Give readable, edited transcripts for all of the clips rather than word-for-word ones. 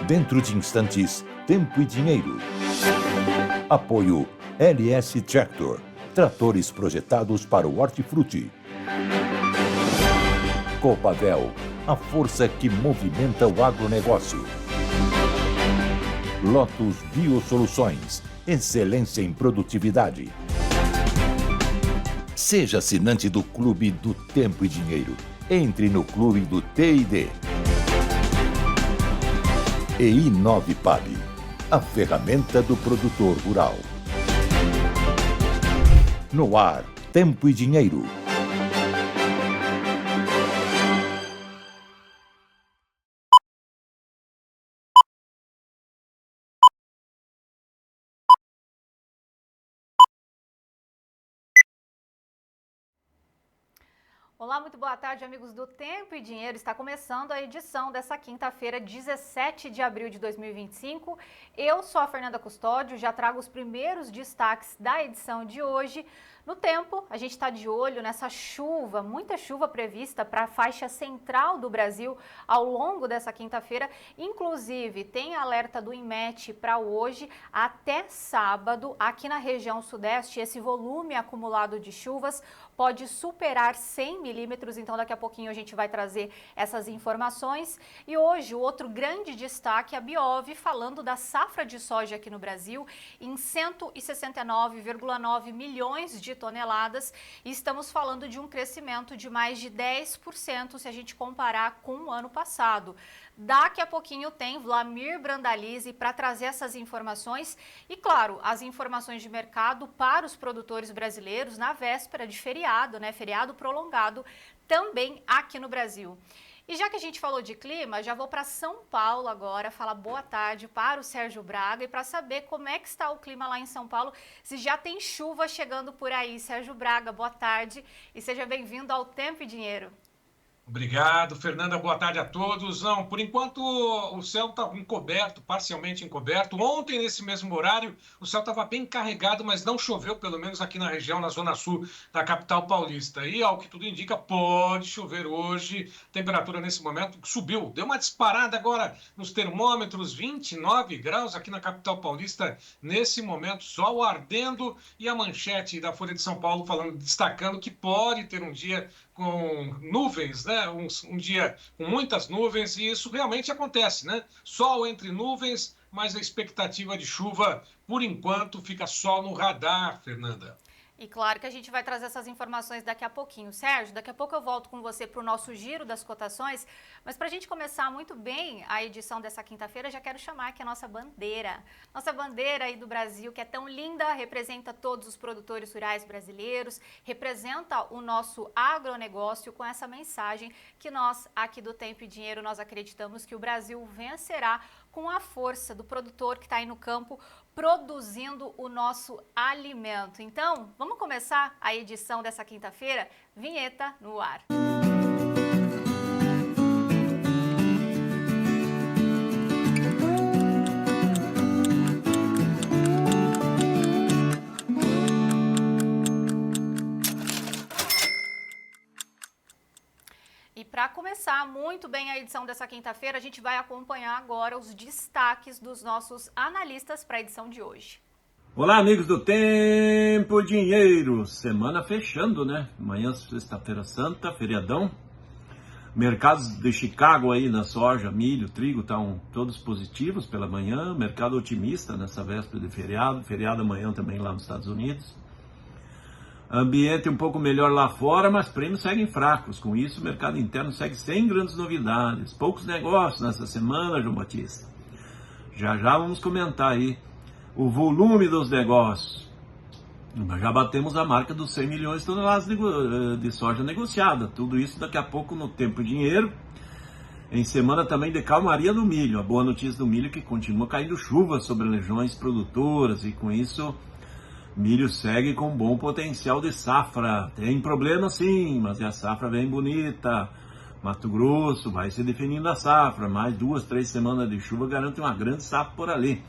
Dentro de instantes, Tempo e Dinheiro. Apoio LS Tractor. Tratores projetados para o hortifruti. Copavel, a força que movimenta o agronegócio. Lotus Biosoluções, excelência em produtividade. Seja assinante do Clube do Tempo e Dinheiro. Entre no Clube do T&D. E Inovipab, a ferramenta do produtor rural. No ar, Tempo e Dinheiro. Olá, muito boa tarde, amigos do Tempo e Dinheiro. Está começando a edição dessa quinta-feira, 17 de abril de 2025. Eu sou a Fernanda Custódio, já trago os primeiros destaques da edição de hoje. No tempo, a gente está de olho nessa chuva, muita chuva prevista para a faixa central do Brasil ao longo dessa quinta-feira. Inclusive, tem alerta do INMET para hoje até sábado, aqui na região sudeste. Esse volume acumulado de chuvas pode superar 100 milímetros, então daqui a pouquinho a gente vai trazer essas informações. E hoje o outro grande destaque é a Biov, falando da safra de soja aqui no Brasil em 169,9 milhões de toneladas, e estamos falando de um crescimento de mais de 10% se a gente comparar com o ano passado. Daqui a pouquinho tem Vlamir Brandalize para trazer essas informações e, claro, as informações de mercado para os produtores brasileiros na véspera de feriado, né? Feriado prolongado também aqui no Brasil. E já que a gente falou de clima, já vou para São Paulo agora falar boa tarde para o Sérgio Braga e para saber como é que está o clima lá em São Paulo, se já tem chuva chegando por aí. Sérgio Braga, boa tarde e seja bem-vindo ao Tempo e Dinheiro. Obrigado, Fernanda. Boa tarde a todos. Não, por enquanto o céu está encoberto, parcialmente encoberto. Ontem, nesse mesmo horário, o céu estava bem carregado, mas não choveu, pelo menos aqui na região, na zona sul da capital paulista. E, ao que tudo indica, pode chover hoje. Temperatura nesse momento subiu, deu uma disparada agora nos termômetros, 29 graus aqui na capital paulista. Nesse momento, sol ardendo e a manchete da Folha de São Paulo falando, destacando que pode ter um dia com nuvens, né? Um dia com muitas nuvens, e isso realmente acontece, né? Sol entre nuvens, mas a expectativa de chuva, por enquanto, fica só no radar, Fernanda. E claro que a gente vai trazer essas informações daqui a pouquinho. Sérgio, daqui a pouco eu volto com você para o nosso giro das cotações, mas para a gente começar muito bem a edição dessa quinta-feira, já quero chamar aqui a nossa bandeira. Nossa bandeira aí do Brasil, que é tão linda, representa todos os produtores rurais brasileiros, representa o nosso agronegócio com essa mensagem que nós, aqui do Tempo e Dinheiro, nós acreditamos que o Brasil vencerá com a força do produtor que está aí no campo produzindo o nosso alimento. Então, vamos começar a edição dessa quinta-feira? Vinheta no ar. E para começar muito bem a edição dessa quinta-feira, a gente vai acompanhar agora os destaques dos nossos analistas para a edição de hoje. Olá, amigos do Tempo e Dinheiro. Semana fechando, né? Amanhã, sexta-feira santa, feriadão. Mercados de Chicago aí na soja, milho, trigo, estão todos positivos pela manhã. Mercado otimista nessa véspera de feriado. Feriado amanhã também lá nos Estados Unidos. Ambiente um pouco melhor lá fora, mas prêmios seguem fracos. Com isso, o mercado interno segue sem grandes novidades. Poucos negócios nessa semana, João Batista. Já vamos comentar aí o volume dos negócios. Já batemos a marca dos 100 milhões de toneladas de soja negociada. Tudo isso daqui a pouco no Tempo e Dinheiro. Em semana também de calmaria no milho. A boa notícia do milho é que continua caindo chuva sobre regiões produtoras e com isso milho segue com bom potencial de safra. Tem problema sim, mas a safra vem bonita. Mato Grosso vai se definindo a safra. Mais 2, 3 semanas de chuva garante uma grande safra por ali.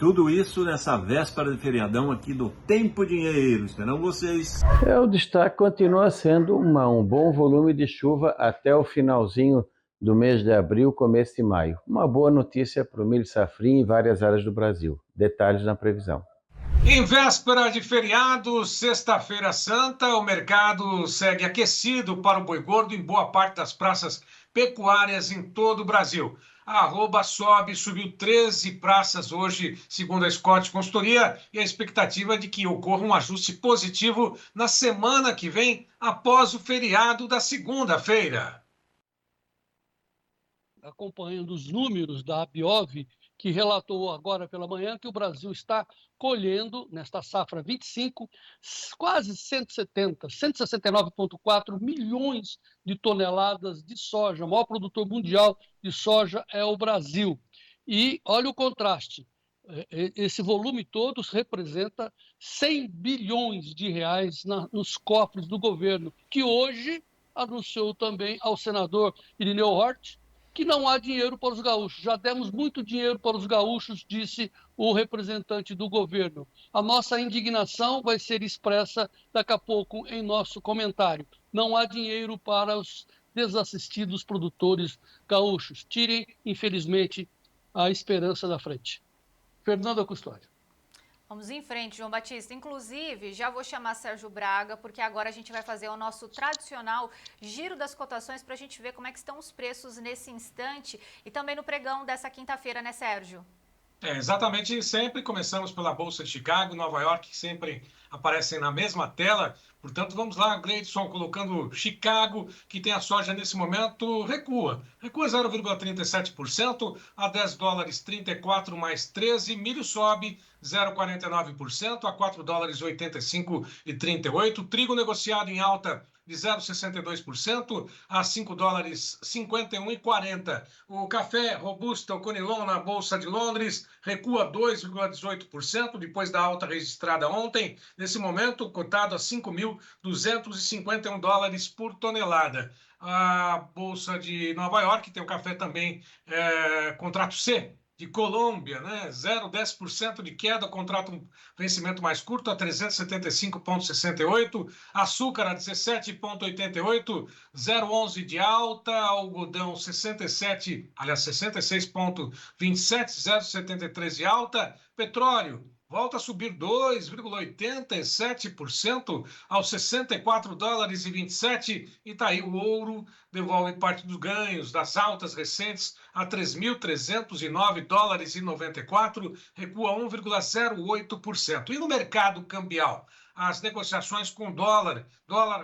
Tudo isso nessa véspera de feriadão aqui do Tempo e Dinheiro. Esperamos vocês. O destaque continua sendo um bom volume de chuva até o finalzinho do mês de abril, começo de maio. Uma boa notícia para o milho safrinha em várias áreas do Brasil. Detalhes na previsão. Em véspera de feriado, sexta-feira santa, o mercado segue aquecido para o boi gordo em boa parte das praças pecuárias em todo o Brasil. A arroba subiu 13 praças hoje, segundo a Scott Consultoria, e a expectativa é de que ocorra um ajuste positivo na semana que vem, após o feriado da segunda-feira. Acompanhando os números da Abiov, que relatou agora pela manhã que o Brasil está colhendo, nesta safra 25, quase 169,4 milhões de toneladas de soja. O maior produtor mundial de soja é o Brasil. E olha o contraste, esse volume todo representa 100 bilhões de reais nos cofres do governo, que hoje anunciou também ao senador Irineu Hort que não há dinheiro para os gaúchos. Já demos muito dinheiro para os gaúchos, disse o representante do governo. A nossa indignação vai ser expressa daqui a pouco em nosso comentário. Não há dinheiro para os desassistidos produtores gaúchos. Tirem, infelizmente, a esperança da frente. Fernanda Custódio. Vamos em frente, João Batista. Inclusive, já vou chamar Sérgio Braga, porque agora a gente vai fazer o nosso tradicional giro das cotações para a gente ver como é que estão os preços nesse instante e também no pregão dessa quinta-feira, né, Sérgio? Exatamente, sempre começamos pela Bolsa de Chicago, Nova York, que sempre aparecem na mesma tela. Portanto, vamos lá, Gleidson, colocando Chicago, que tem a soja nesse momento, recua 0,37% a 10 dólares 34 mais 13, milho sobe 0,49% a 4 dólares 85 e 38, trigo negociado em alta de 0,62% a 5 dólares 51 e 40. O café Robusta, o Conilon na Bolsa de Londres, recua 2,18% depois da alta registrada ontem, nesse momento cotado a 5.251 dólares por tonelada. A Bolsa de Nova York tem o café também, contrato C, de Colômbia, né? 0,10% de queda, contrato um vencimento mais curto a 375,68, açúcar a 17,88, 0,11 de alta, algodão 66,27, 0,73 de alta, petróleo volta a subir 2,87% aos 64 dólares e 27, e tá aí o ouro, devolve parte dos ganhos das altas recentes a 3.309 dólares e 94, recua 1,08%. E no mercado cambial, as negociações com dólar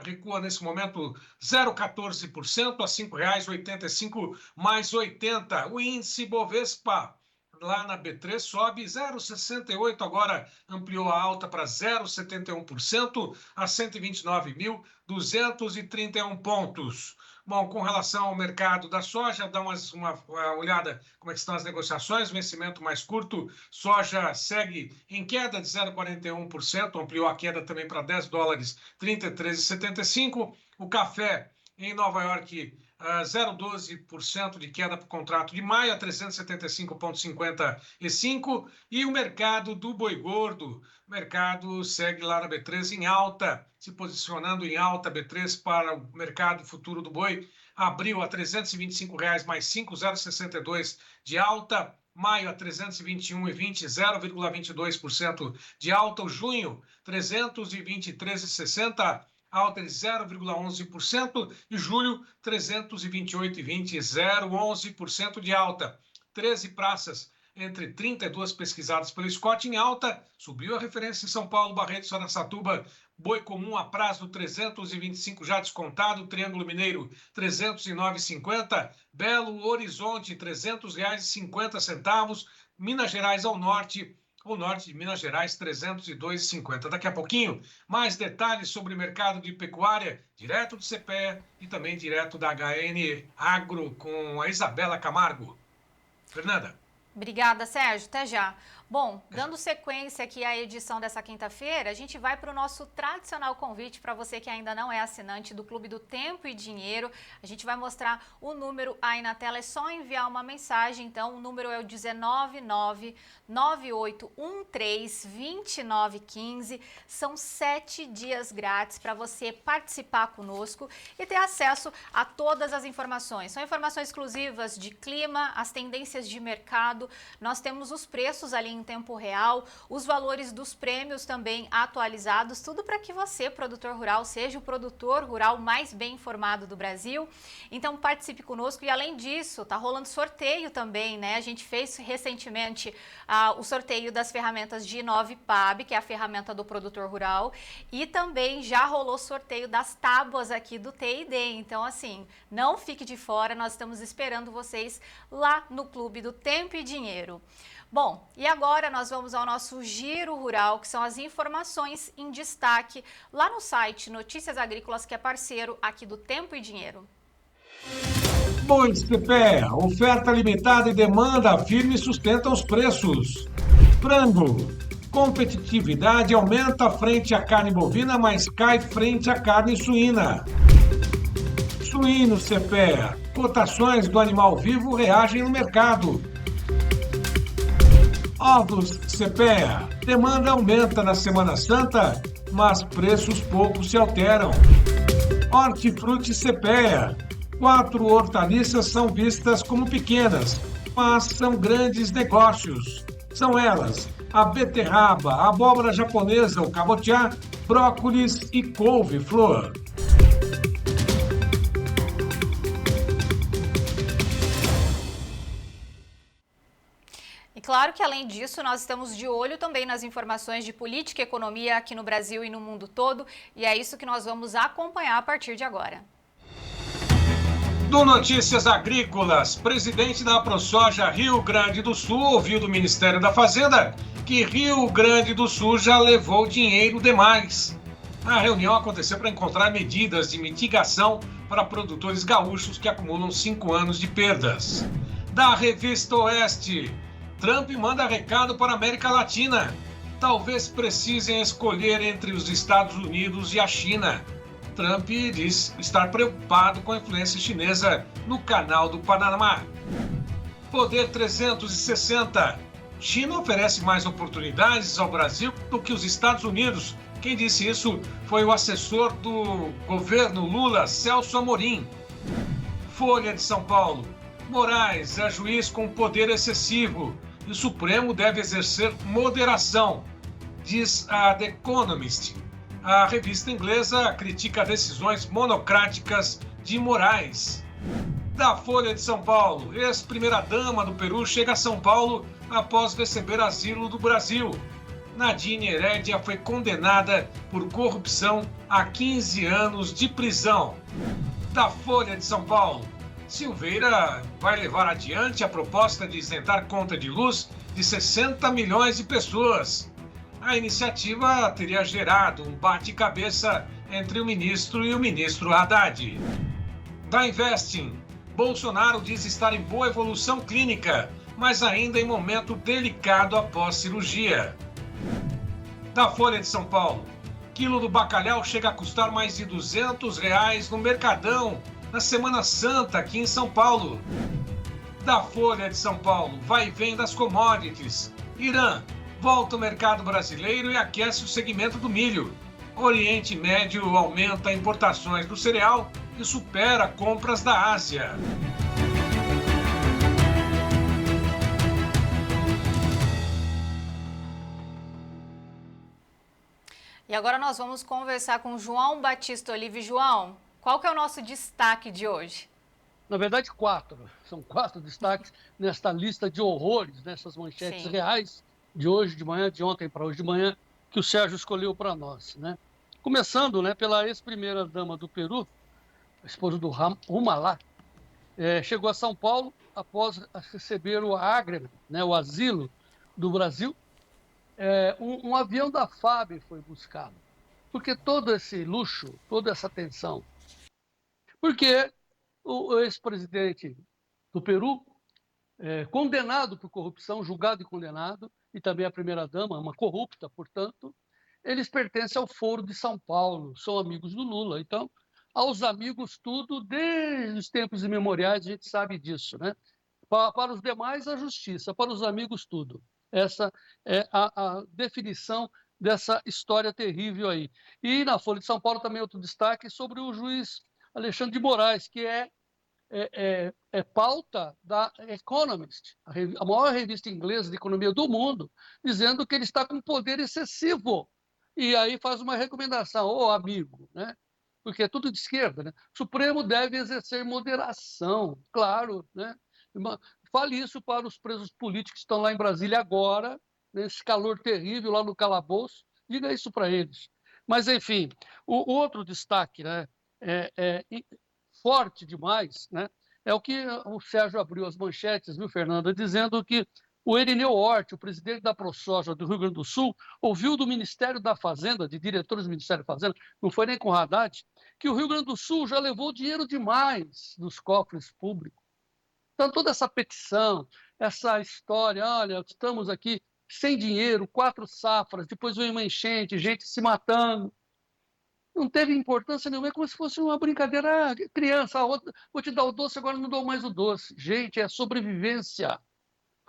recua nesse momento 0,14% a R$ 5,85 mais 80. O índice Bovespa lá na B3 sobe 0,68, agora ampliou a alta para 0,71% a 129.231 pontos. Bom, com relação ao mercado da soja, dá uma olhada como é que estão as negociações, vencimento mais curto, soja segue em queda de 0,41%, ampliou a queda também para 10 dólares 33,75. O café em Nova York, 0,12% de queda para o contrato de maio a 375,55. E o mercado do boi gordo, o mercado segue lá na B3 em alta, se posicionando em alta. B3 para o mercado futuro do boi abriu a R$ 325 mais 5,062 de alta. Maio a 321,20, 0,22% de alta. O junho, 323,60, alta de 0,11%, e julho 328,20, 0,11% de alta. 13 praças entre 32 pesquisadas pelo Scott em alta, subiu a referência em São Paulo, Barretos, Araçatuba, boi comum a prazo 325 já descontado, Triângulo Mineiro 309,50, Belo Horizonte R$ 300,50, Minas Gerais ao norte, o norte de Minas Gerais, 302,50. Daqui a pouquinho, mais detalhes sobre o mercado de pecuária, direto do CPE e também direto da HN Agro, com a Isabela Camargo. Fernanda. Obrigada, Sérgio. Até já. Bom, dando sequência aqui à edição dessa quinta-feira, a gente vai para o nosso tradicional convite para você que ainda não é assinante do Clube do Tempo e Dinheiro. A gente vai mostrar o número aí na tela, é só enviar uma mensagem. Então, o número é o 19998132915. São 7 dias grátis para você participar conosco e ter acesso a todas as informações. São informações exclusivas de clima, as tendências de mercado. Nós temos os preços ali em tempo real, os valores dos prêmios também atualizados, tudo para que você, produtor rural, seja o produtor rural mais bem informado do Brasil. Então participe conosco e além disso, tá rolando sorteio também, né? A gente fez recentemente o sorteio das ferramentas de Inovipab, que é a ferramenta do produtor rural, e também já rolou sorteio das tábuas aqui do TID. Então assim, não fique de fora, nós estamos esperando vocês lá no Clube do Tempo e Dinheiro. Bom, e agora nós vamos ao nosso Giro Rural, que são as informações em destaque lá no site Notícias Agrícolas, que é parceiro aqui do Tempo e Dinheiro. Bois CPEA, oferta limitada e demanda firme sustentam os preços. Frango, competitividade aumenta frente à carne bovina, mas cai frente à carne suína. Suíno CPEA, cotações do animal vivo reagem no mercado. Ovos CPEA, demanda aumenta na Semana Santa, mas preços poucos se alteram. Hortifruti CPEA, 4 hortaliças são vistas como pequenas, mas são grandes negócios. São elas a beterraba, a abóbora japonesa, o cabotiá, brócolis e couve-flor. E claro que além disso, nós estamos de olho também nas informações de política e economia aqui no Brasil e no mundo todo, e é isso que nós vamos acompanhar a partir de agora. Do Notícias Agrícolas, presidente da AproSoja Rio Grande do Sul ouviu do Ministério da Fazenda que Rio Grande do Sul já levou dinheiro demais. A reunião aconteceu para encontrar medidas de mitigação para produtores gaúchos que acumulam 5 anos de perdas. Da Revista Oeste, Trump manda recado para a América Latina. Talvez precisem escolher entre os Estados Unidos e a China. Trump diz estar preocupado com a influência chinesa no Canal do Panamá. Poder 360. China oferece mais oportunidades ao Brasil do que os Estados Unidos. Quem disse isso foi o assessor do governo Lula, Celso Amorim. Folha de São Paulo. Moraes é juiz com poder excessivo e o Supremo deve exercer moderação, diz a The Economist. A revista inglesa critica decisões monocráticas de Moraes. Da Folha de São Paulo, ex-primeira-dama do Peru chega a São Paulo após receber asilo do Brasil. Nadine Heredia foi condenada por corrupção a 15 anos de prisão. Da Folha de São Paulo, Silveira vai levar adiante a proposta de isentar conta de luz de 60 milhões de pessoas. A iniciativa teria gerado um bate-cabeça entre o ministro e o ministro Haddad. Da Investing, Bolsonaro diz estar em boa evolução clínica, mas ainda em momento delicado após cirurgia. Da Folha de São Paulo, quilo do bacalhau chega a custar mais de R$200 no Mercadão, na Semana Santa aqui em São Paulo. Da Folha de São Paulo, vai e vem das commodities. Irã volta ao mercado brasileiro e aquece o segmento do milho. Oriente Médio aumenta importações do cereal e supera compras da Ásia. E agora nós vamos conversar com João Batista Olive. João, qual que é o nosso destaque de hoje? Na verdade, 4. São 4 destaques nesta lista de horrores, nessas manchetes Sim. reais de hoje de manhã, de ontem para hoje de manhã, que o Sérgio escolheu para nós, né? Começando, né, pela ex-primeira-dama do Peru, a esposa do Humala, chegou a São Paulo após receber o AGRE, né, o asilo do Brasil. Um avião da FAB foi buscado. Por que todo esse luxo, toda essa tensão? Porque o ex-presidente do Peru, condenado por corrupção, julgado e condenado, e também a primeira-dama, uma corrupta, portanto, eles pertencem ao Foro de São Paulo, são amigos do Lula. Então, aos amigos tudo, desde os tempos imemoriais, a gente sabe disso, né? Para os demais, a justiça, para os amigos tudo. Essa é a definição dessa história terrível aí. E na Folha de São Paulo também outro destaque sobre o juiz Alexandre de Moraes, que é pauta da Economist, a maior revista inglesa de economia do mundo, dizendo que ele está com poder excessivo. E aí faz uma recomendação, ô amigo, né? Porque é tudo de esquerda, né? O Supremo deve exercer moderação, claro, né? Fale isso para os presos políticos que estão lá em Brasília agora, nesse calor terrível lá no calabouço, diga isso para eles. Mas, enfim, o outro destaque, né, forte demais, né, é o que o Sérgio abriu as manchetes, viu, Fernanda, dizendo que o Irineu Hort, o presidente da ProSoja do Rio Grande do Sul, ouviu do Ministério da Fazenda, de diretores do Ministério da Fazenda, não foi nem com o Haddad, que o Rio Grande do Sul já levou dinheiro demais dos cofres públicos. Então, toda essa petição, essa história, olha, estamos aqui sem dinheiro, 4 safras, depois vem uma enchente, gente se matando. Não teve importância nenhuma, é como se fosse uma brincadeira. Criança, vou te dar o doce, agora não dou mais o doce. Gente, é sobrevivência.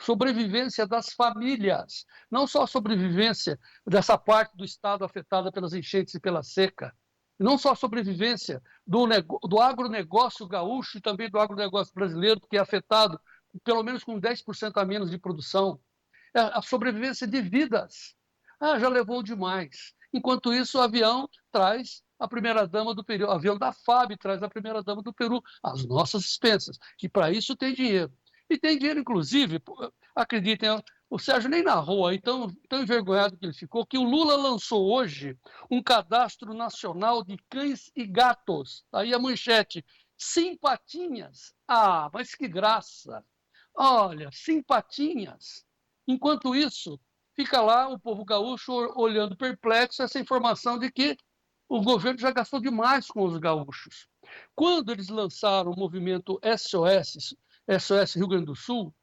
Sobrevivência das famílias. Não só a sobrevivência dessa parte do Estado afetada pelas enchentes e pela seca. Não só a sobrevivência do agronegócio gaúcho e também do agronegócio brasileiro, que é afetado pelo menos com 10% a menos de produção. É a sobrevivência de vidas. Já levou demais. Enquanto isso, o avião traz a primeira-dama do Peru, o avião da FAB traz a primeira-dama do Peru, às nossas expensas, que para isso tem dinheiro. E tem dinheiro, inclusive, acreditem, o Sérgio nem narrou aí, tão envergonhado que ele ficou, que o Lula lançou hoje um cadastro nacional de cães e gatos. Aí a manchete, simpatinhas. Mas que graça! Olha, simpatinhas. Enquanto isso, fica lá o povo gaúcho olhando perplexo essa informação de que o governo já gastou demais com os gaúchos. Quando eles lançaram o movimento SOS Rio Grande do Sul,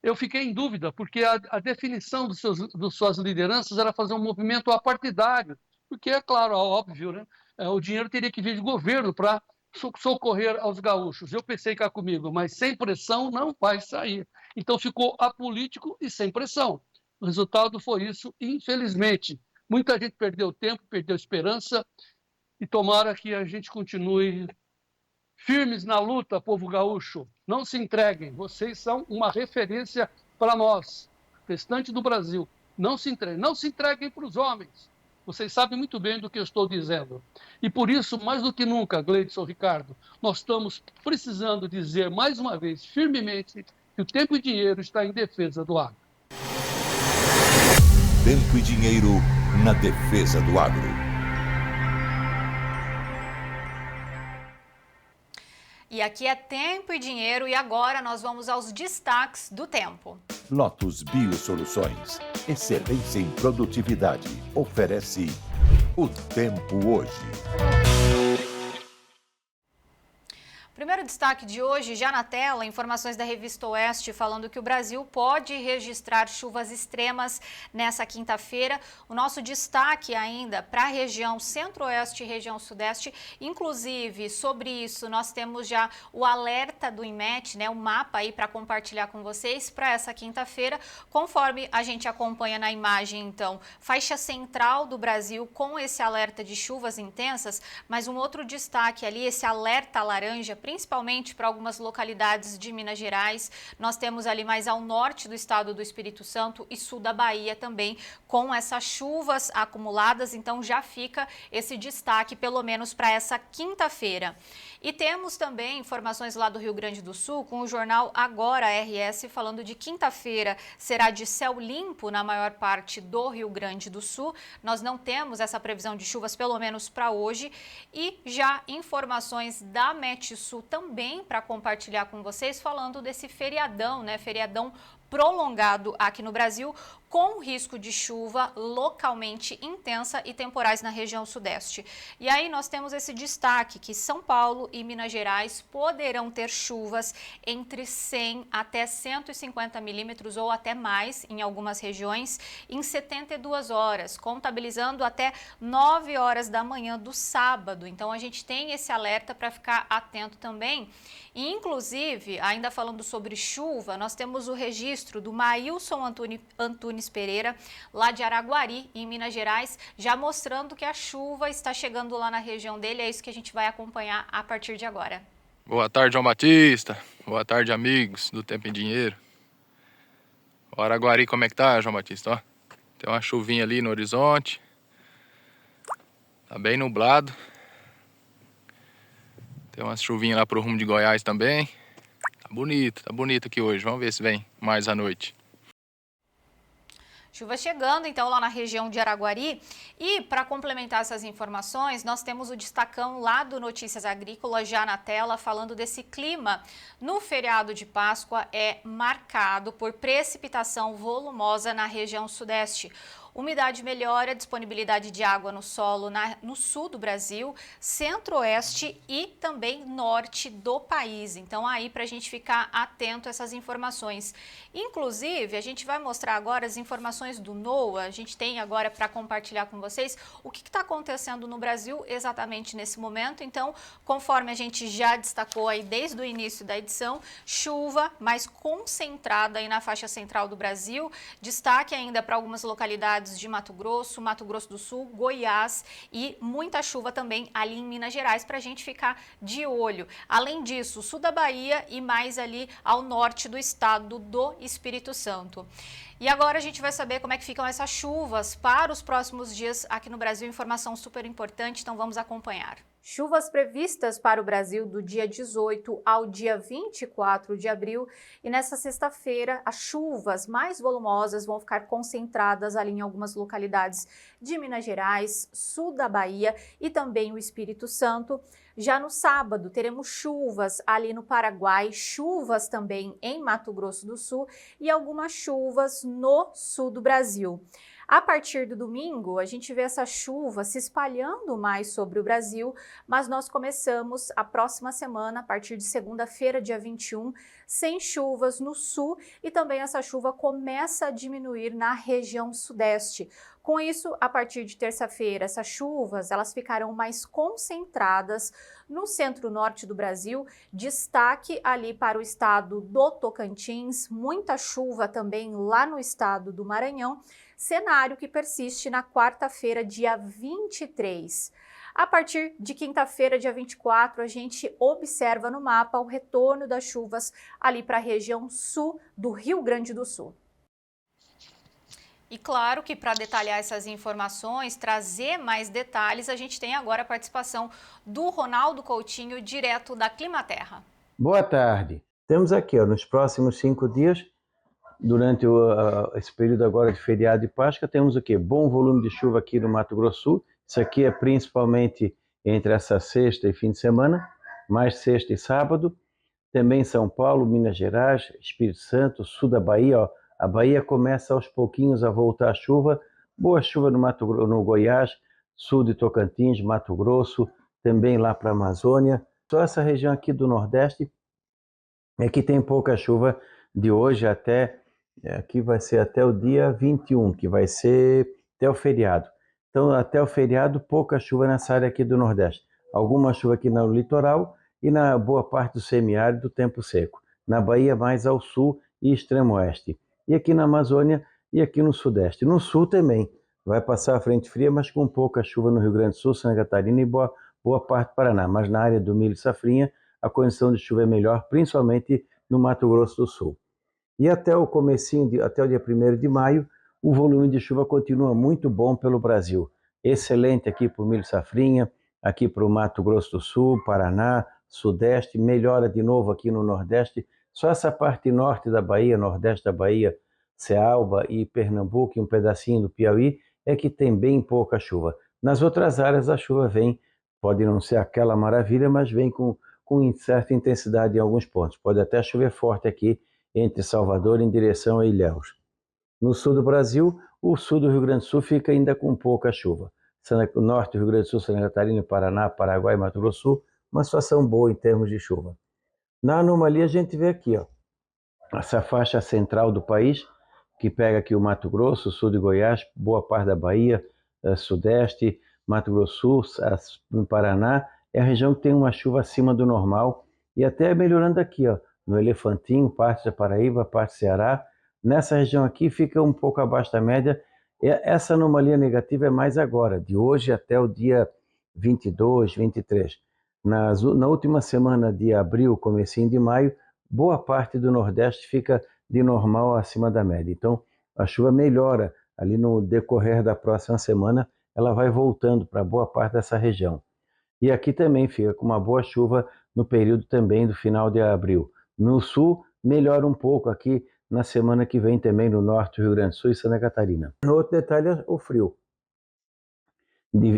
eu fiquei em dúvida, porque a definição de suas lideranças era fazer um movimento apartidário, porque é claro, é óbvio, né? O dinheiro teria que vir de governo para socorrer aos gaúchos. Eu pensei cá comigo, mas sem pressão não vai sair. Então ficou apolítico e sem pressão. O resultado foi isso, infelizmente. Muita gente perdeu tempo, perdeu esperança, e tomara que a gente continue firmes na luta, povo gaúcho. Não se entreguem, vocês são uma referência para nós, restante do Brasil. Não se entreguem para os homens. Vocês sabem muito bem do que eu estou dizendo. E por isso, mais do que nunca, Gleidson, Ricardo, nós estamos precisando dizer mais uma vez, firmemente, que o tempo e dinheiro está em defesa do agro. Tempo e dinheiro na defesa do agro. E aqui é Tempo e Dinheiro e agora nós vamos aos destaques do tempo. Lotus Biosoluções, excelência em produtividade, oferece o tempo hoje. Primeiro destaque de hoje, já na tela, informações da Revista Oeste falando que o Brasil pode registrar chuvas extremas nessa quinta-feira. O nosso destaque ainda para a região centro-oeste e região sudeste, inclusive sobre isso nós temos já o alerta do INMET, né, o mapa aí para compartilhar com vocês para essa quinta-feira, conforme a gente acompanha na imagem, então, faixa central do Brasil com esse alerta de chuvas intensas, mas um outro destaque ali, esse alerta laranja, principalmente para algumas localidades de Minas Gerais. Nós temos ali mais ao norte do estado do Espírito Santo e sul da Bahia também, com essas chuvas acumuladas, então já fica esse destaque, pelo menos para essa quinta-feira. E temos também informações lá do Rio Grande do Sul, com o jornal Agora RS, falando de quinta-feira será de céu limpo na maior parte do Rio Grande do Sul. Nós não temos essa previsão de chuvas, pelo menos para hoje. E já informações da Metsul também para compartilhar com vocês, falando desse feriadão, né? Feriadão prolongado aqui no Brasil, com risco de chuva localmente intensa e temporais na região sudeste. E aí nós temos esse destaque que São Paulo e Minas Gerais poderão ter chuvas entre 100 até 150 milímetros ou até mais em algumas regiões em 72 horas, contabilizando até 9 horas da manhã do sábado. Então a gente tem esse alerta para ficar atento também. E, inclusive, ainda falando sobre chuva, nós temos o registro do Maílson Antunes Pereira, lá de Araguari, em Minas Gerais, já mostrando que a chuva está chegando lá na região dele. É isso que a gente vai acompanhar a partir de agora. Boa tarde, João Batista. Boa tarde, amigos do Tempo em Dinheiro. O Araguari, como é que tá, João Batista? Ó, tem uma chuvinha ali no horizonte. Tá bem nublado. Tem umas chuvinhas lá pro rumo de Goiás também. Tá bonito aqui hoje. Vamos ver se vem mais à noite. Chuva chegando, então, lá na região de Araguari. E, para complementar essas informações, nós temos o destacão lá do Notícias Agrícolas já na tela, falando desse clima. No feriado de Páscoa é marcado por precipitação volumosa na região sudeste. Umidade melhora, disponibilidade de água no solo no sul do Brasil, centro-oeste e também norte do país. Então, aí para a gente ficar atento a essas informações. Inclusive, a gente vai mostrar agora as informações do NOAA. A gente tem agora para compartilhar com vocês o que está acontecendo no Brasil exatamente nesse momento. Então, conforme a gente já destacou aí desde o início da edição, chuva mais concentrada aí na faixa central do Brasil. Destaque ainda para algumas localidades de Mato Grosso do Sul, Goiás e muita chuva também ali em Minas Gerais para a gente ficar de olho. Além disso, sul da Bahia e mais ali ao norte do estado do Espírito Santo. E agora a gente vai saber como é que ficam essas chuvas para os próximos dias aqui no Brasil. Informação super importante, então vamos acompanhar. Chuvas previstas para o Brasil do dia 18 ao dia 24 de abril. E nessa sexta-feira, as chuvas mais volumosas vão ficar concentradas ali em algumas localidades de Minas Gerais, sul da Bahia e também o Espírito Santo. Já no sábado, teremos chuvas ali no Paraguai, chuvas também em Mato Grosso do Sul e algumas chuvas no sul do Brasil. A partir do domingo, a gente vê essa chuva se espalhando mais sobre o Brasil, mas nós começamos a próxima semana, a partir de segunda-feira, dia 21, sem chuvas no sul e também essa chuva começa a diminuir na região sudeste. Com isso, a partir de terça-feira, essas chuvas elas ficarão mais concentradas no centro-norte do Brasil, destaque ali para o estado do Tocantins, muita chuva também lá no estado do Maranhão, cenário que persiste na quarta-feira, dia 23. A partir de quinta-feira, dia 24, a gente observa no mapa o retorno das chuvas ali para a região sul do Rio Grande do Sul. E claro que para detalhar essas informações, trazer mais detalhes, a gente tem agora a participação do Ronaldo Coutinho, direto da Climaterra. Boa tarde. Temos aqui, nos próximos 5 dias, durante esse período agora de feriado de Páscoa, temos o quê? Bom volume de chuva aqui no Mato Grosso do Sul. Isso aqui é principalmente entre essa sexta e fim de semana, mais sexta e sábado. Também São Paulo, Minas Gerais, Espírito Santo, sul da Bahia, ó. A Bahia começa aos pouquinhos a voltar a chuva, boa chuva no Goiás, sul de Tocantins, Mato Grosso, também lá para a Amazônia. Só essa região aqui do Nordeste é que tem pouca chuva de hoje até, aqui vai ser até o dia 21, que vai ser até o feriado. Então, até o feriado, pouca chuva nessa área aqui do Nordeste. Alguma chuva aqui no litoral e na boa parte do semiárido, tempo seco. Na Bahia, mais ao sul e extremo oeste. E aqui na Amazônia e aqui no Sudeste. No Sul também vai passar a frente fria, mas com pouca chuva no Rio Grande do Sul, Santa Catarina e boa parte do Paraná. Mas na área do milho e safrinha, a condição de chuva é melhor, principalmente no Mato Grosso do Sul. E até o comecinho, até o dia 1º de maio, o volume de chuva continua muito bom pelo Brasil. Excelente aqui para o milho e safrinha, aqui para o Mato Grosso do Sul, Paraná, Sudeste, melhora de novo aqui no Nordeste. Só essa parte norte da Bahia, nordeste da Bahia, Cealba e Pernambuco e um pedacinho do Piauí, é que tem bem pouca chuva. Nas outras áreas a chuva vem, pode não ser aquela maravilha, mas vem com certa intensidade em alguns pontos. Pode até chover forte aqui entre Salvador em direção a Ilhéus. No sul do Brasil, o sul do Rio Grande do Sul fica ainda com pouca chuva. O norte do Rio Grande do Sul, Santa Catarina, Paraná, Paraguai e Mato Grosso do Sul, uma situação boa em termos de chuva. Na anomalia a gente vê aqui, ó, essa faixa central do país, que pega aqui o Mato Grosso, sul de Goiás, boa parte da Bahia, sudeste, Mato Grosso, no Paraná, é a região que tem uma chuva acima do normal e até melhorando aqui, ó, no Elefantinho, parte da Paraíba, parte do Ceará. Nessa região aqui fica um pouco abaixo da média. Essa anomalia negativa é mais agora, de hoje até o dia 22, 23. Na última semana de abril, comecinho de maio, boa parte do Nordeste fica de normal acima da média. Então, a chuva melhora ali no decorrer da próxima semana, ela vai voltando para boa parte dessa região. E aqui também fica com uma boa chuva no período também do final de abril. No sul, melhora um pouco aqui na semana que vem também no norte do Rio Grande do Sul e Santa Catarina. No outro detalhe é o frio.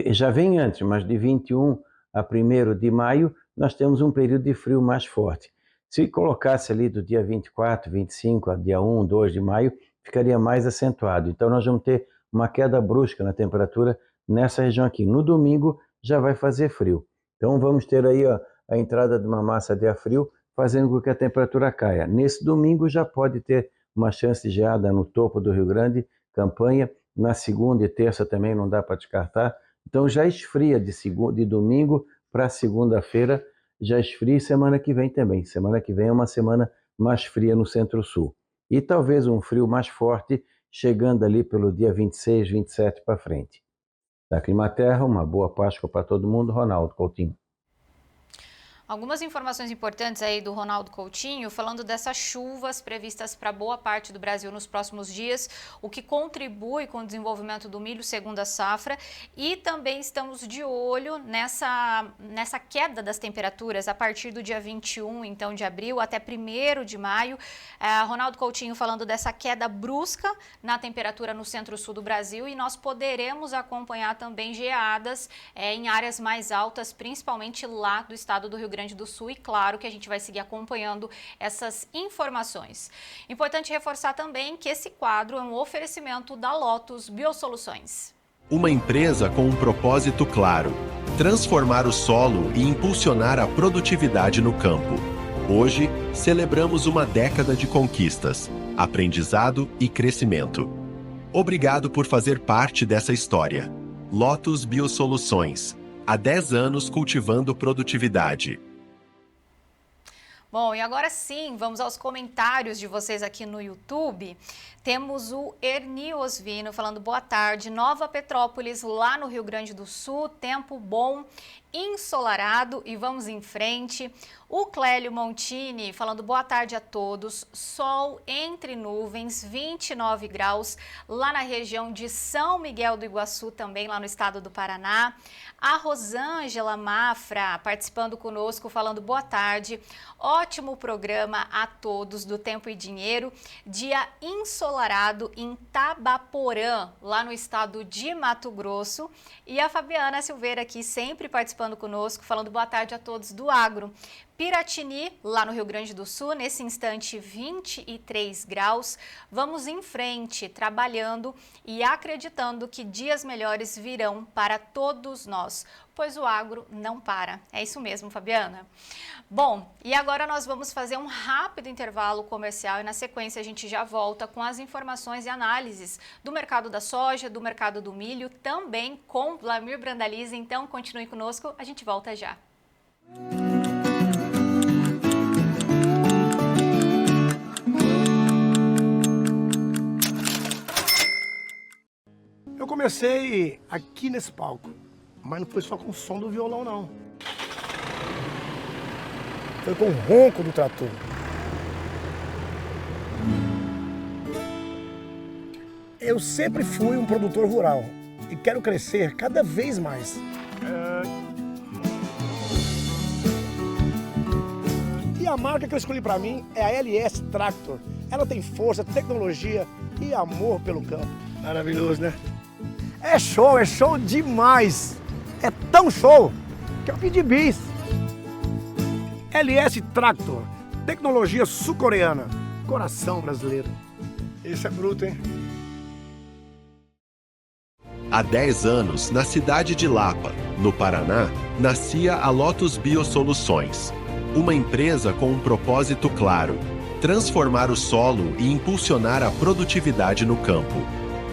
Já vem antes, mas de 21 a 1º de maio, nós temos um período de frio mais forte. Se colocasse ali do dia 24, 25 a dia 1, 2 de maio, ficaria mais acentuado. Então nós vamos ter uma queda brusca na temperatura nessa região aqui. No domingo já vai fazer frio. Então vamos ter aí a entrada de uma massa de ar frio, fazendo com que a temperatura caia. Nesse domingo já pode ter uma chance de geada no topo do Rio Grande, Campanha. Na segunda e terça também não dá para descartar. Então já esfria de domingo para segunda-feira, já esfria e semana que vem também. Semana que vem é uma semana mais fria no Centro-Sul. E talvez um frio mais forte chegando ali pelo dia 26, 27 para frente. Da Climaterra, uma boa Páscoa para todo mundo. Ronaldo Coutinho. Algumas informações importantes aí do Ronaldo Coutinho, falando dessas chuvas previstas para boa parte do Brasil nos próximos dias, o que contribui com o desenvolvimento do milho segunda safra, e também estamos de olho nessa queda das temperaturas a partir do dia 21, então, de abril até 1º de maio. Ronaldo Coutinho falando dessa queda brusca na temperatura no centro-sul do Brasil, e nós poderemos acompanhar também geadas em áreas mais altas, principalmente lá do estado do Rio Grande do Sul, e claro que a gente vai seguir acompanhando essas informações. Importante reforçar também que esse quadro é um oferecimento da Lotus Biosoluções. Uma empresa com um propósito claro: transformar o solo e impulsionar a produtividade no campo. Hoje, celebramos uma década de conquistas, aprendizado e crescimento. Obrigado por fazer parte dessa história. Lotus Biosoluções. Há 10 anos cultivando produtividade. Bom, e agora sim, vamos aos comentários de vocês aqui no YouTube. Temos o Erni Osvino falando boa tarde, Nova Petrópolis, lá no Rio Grande do Sul, tempo bom, ensolarado e vamos em frente. O Clélio Montini falando boa tarde a todos, sol entre nuvens, 29 graus, lá na região de São Miguel do Iguaçu, também lá no estado do Paraná. A Rosângela Mafra participando conosco, falando boa tarde, ótimo programa a todos do Tempo e Dinheiro, dia ensolarado em Tabaporã, lá no estado de Mato Grosso. E a Fabiana Silveira aqui sempre participando conosco, falando boa tarde a todos do agro. Piratini, lá no Rio Grande do Sul, nesse instante 23 graus. Vamos em frente, trabalhando e acreditando que dias melhores virão para todos nós, pois o agro não para. É isso mesmo, Fabiana. Bom, e agora nós vamos fazer um rápido intervalo comercial e na sequência a gente já volta com as informações e análises do mercado da soja, do mercado do milho, também com Vlamir Brandalize. Então continue conosco, a gente volta já. Eu comecei aqui nesse palco, mas não foi só com o som do violão, não. Foi com o ronco do trator. Eu sempre fui um produtor rural e quero crescer cada vez mais. E a marca que eu escolhi para mim é a LS Tractor. Ela tem força, tecnologia e amor pelo campo. Maravilhoso, né? É show demais! É tão show que eu pedi bis. LS Tractor, tecnologia sul-coreana, coração brasileiro. Esse é bruto, hein? Há 10 anos, na cidade de Lapa, no Paraná, nascia a Lotus Biosoluções, uma empresa com um propósito claro: transformar o solo e impulsionar a produtividade no campo.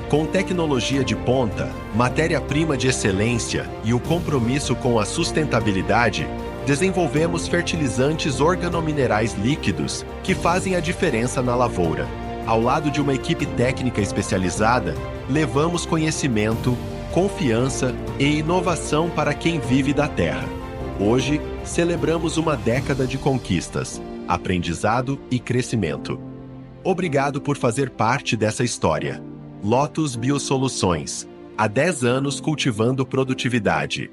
Com tecnologia de ponta, matéria-prima de excelência e o compromisso com a sustentabilidade, desenvolvemos fertilizantes organominerais líquidos que fazem a diferença na lavoura. Ao lado de uma equipe técnica especializada, levamos conhecimento, confiança e inovação para quem vive da terra. Hoje, celebramos uma década de conquistas, aprendizado e crescimento. Obrigado por fazer parte dessa história. Lotus Biosoluções. Há 10 anos cultivando produtividade.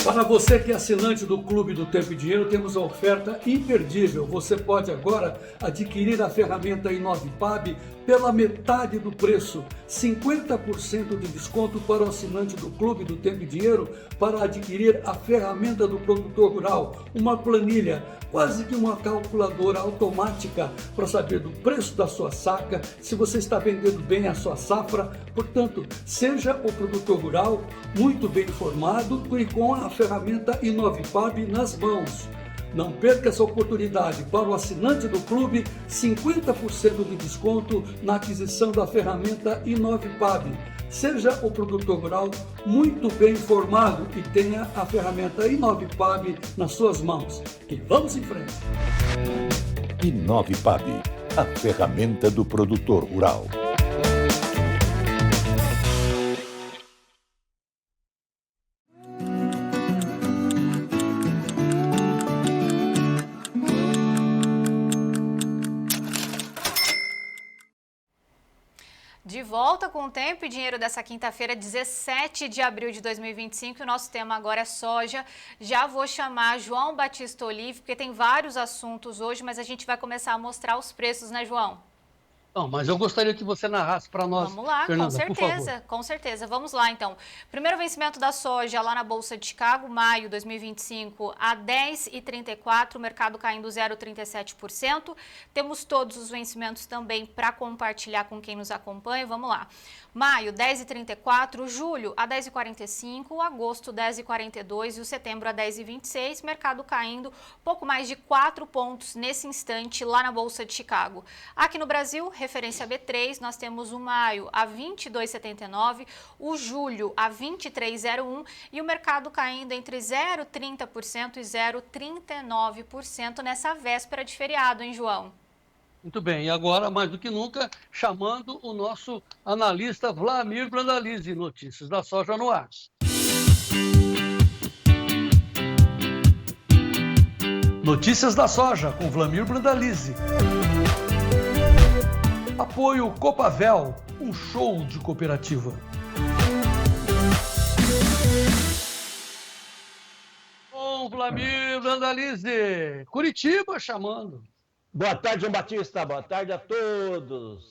Para você que é assinante do Clube do Tempo e Dinheiro, temos a oferta imperdível. Você pode agora adquirir a ferramenta InovePAB pela metade do preço. 50% de desconto para o assinante do Clube do Tempo e Dinheiro para adquirir a ferramenta do produtor rural, uma planilha, quase que uma calculadora automática para saber do preço da sua saca, se você está vendendo bem a sua safra. Portanto, seja o produtor rural muito bem informado e com a ferramenta InovePAB nas mãos. Não perca essa oportunidade. Para o assinante do clube, 50% de desconto na aquisição da ferramenta InovePAB. Seja o produtor rural muito bem informado e tenha a ferramenta InovePAB nas suas mãos. E vamos em frente. InovePAB, a ferramenta do produtor rural. De volta com o Tempo e Dinheiro dessa quinta-feira, 17 de abril de 2025. O nosso tema agora é soja. Já vou chamar João Batista Olive, porque tem vários assuntos hoje, mas a gente vai começar a mostrar os preços, né, João? Não, mas eu gostaria que você narrasse para nós, Vamos lá, Fernanda, com certeza, com certeza. Vamos lá, então. Primeiro vencimento da soja lá na Bolsa de Chicago, maio 2025, a 10,34, o mercado caindo 0,37%. Temos todos os vencimentos também para compartilhar com quem nos acompanha. Vamos lá. Maio, 10,34, julho, a 10,45, agosto, 10,42 e o setembro, a 10,26. Mercado caindo pouco mais de 4 pontos nesse instante lá na Bolsa de Chicago. Aqui no Brasil, referência B3, nós temos o maio a 22,79, o julho a 23,01 e o mercado caindo entre 0,30% e 0,39% nessa véspera de feriado, hein, João? Muito bem, e agora, mais do que nunca, chamando o nosso analista Vlamir Brandalize, notícias da soja no ar. Notícias da soja, com Vlamir Brandalize. Apoio Copavel, um show de cooperativa. Com Vlamir Brandalize, Curitiba chamando. Boa tarde, João Batista. Boa tarde a todos.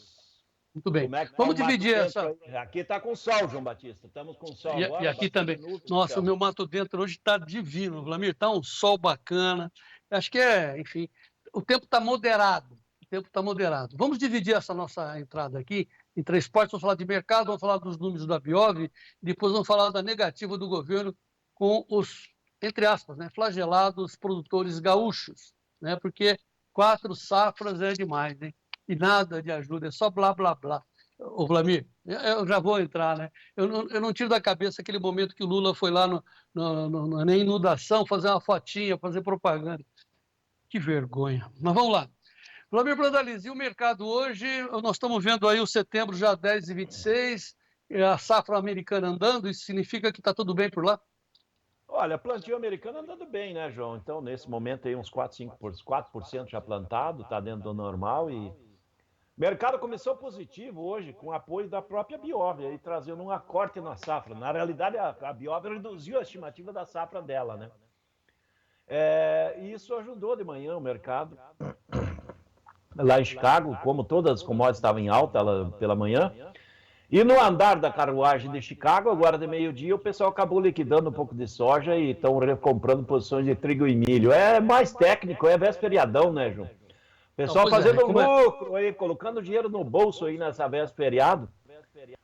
Muito bem. Como é que Vamos tá o dividir Mato essa. Dentro aí? Aqui está com sol, João Batista. Estamos com sol agora. E aqui também. Nossa, o meu Mato Dentro hoje está divino, Vlamir. Está um sol bacana. Acho que enfim, o tempo está moderado. O tempo está moderado. Vamos dividir essa nossa entrada aqui em 3 partes. Vamos falar de mercado, vamos falar dos números da Biov, depois vamos falar da negativa do governo com os, entre aspas, né, flagelados produtores gaúchos, né? Porque 4 safras é demais, né? E nada de ajuda, é só blá, blá, blá. Ô, Vlamir, eu já vou entrar, né? Eu não tiro da cabeça aquele momento que o Lula foi lá na inundação fazer uma fotinha, fazer propaganda. Que vergonha. Mas vamos lá. Vlamir Brandalize, e o mercado hoje, nós estamos vendo aí o setembro já 10,26, a safra americana andando, isso significa que está tudo bem por lá? Olha, plantio americano andando bem, né, João? Então, nesse momento aí, uns 4% já plantado, está dentro do normal e... O mercado começou positivo hoje, com apoio da própria Biov, aí trazendo um acorte na safra. Na realidade, a Biov reduziu a estimativa da safra dela, né? E isso ajudou de manhã o mercado. Lá em Chicago, como todas as commodities estavam em alta pela manhã. E no andar da carruagem de Chicago, agora de meio-dia, o pessoal acabou liquidando um pouco de soja e estão recomprando posições de trigo e milho. É mais técnico, é vésperiadão, né, João? O pessoal fazendo lucro aí, colocando dinheiro no bolso aí nessa vésperiado,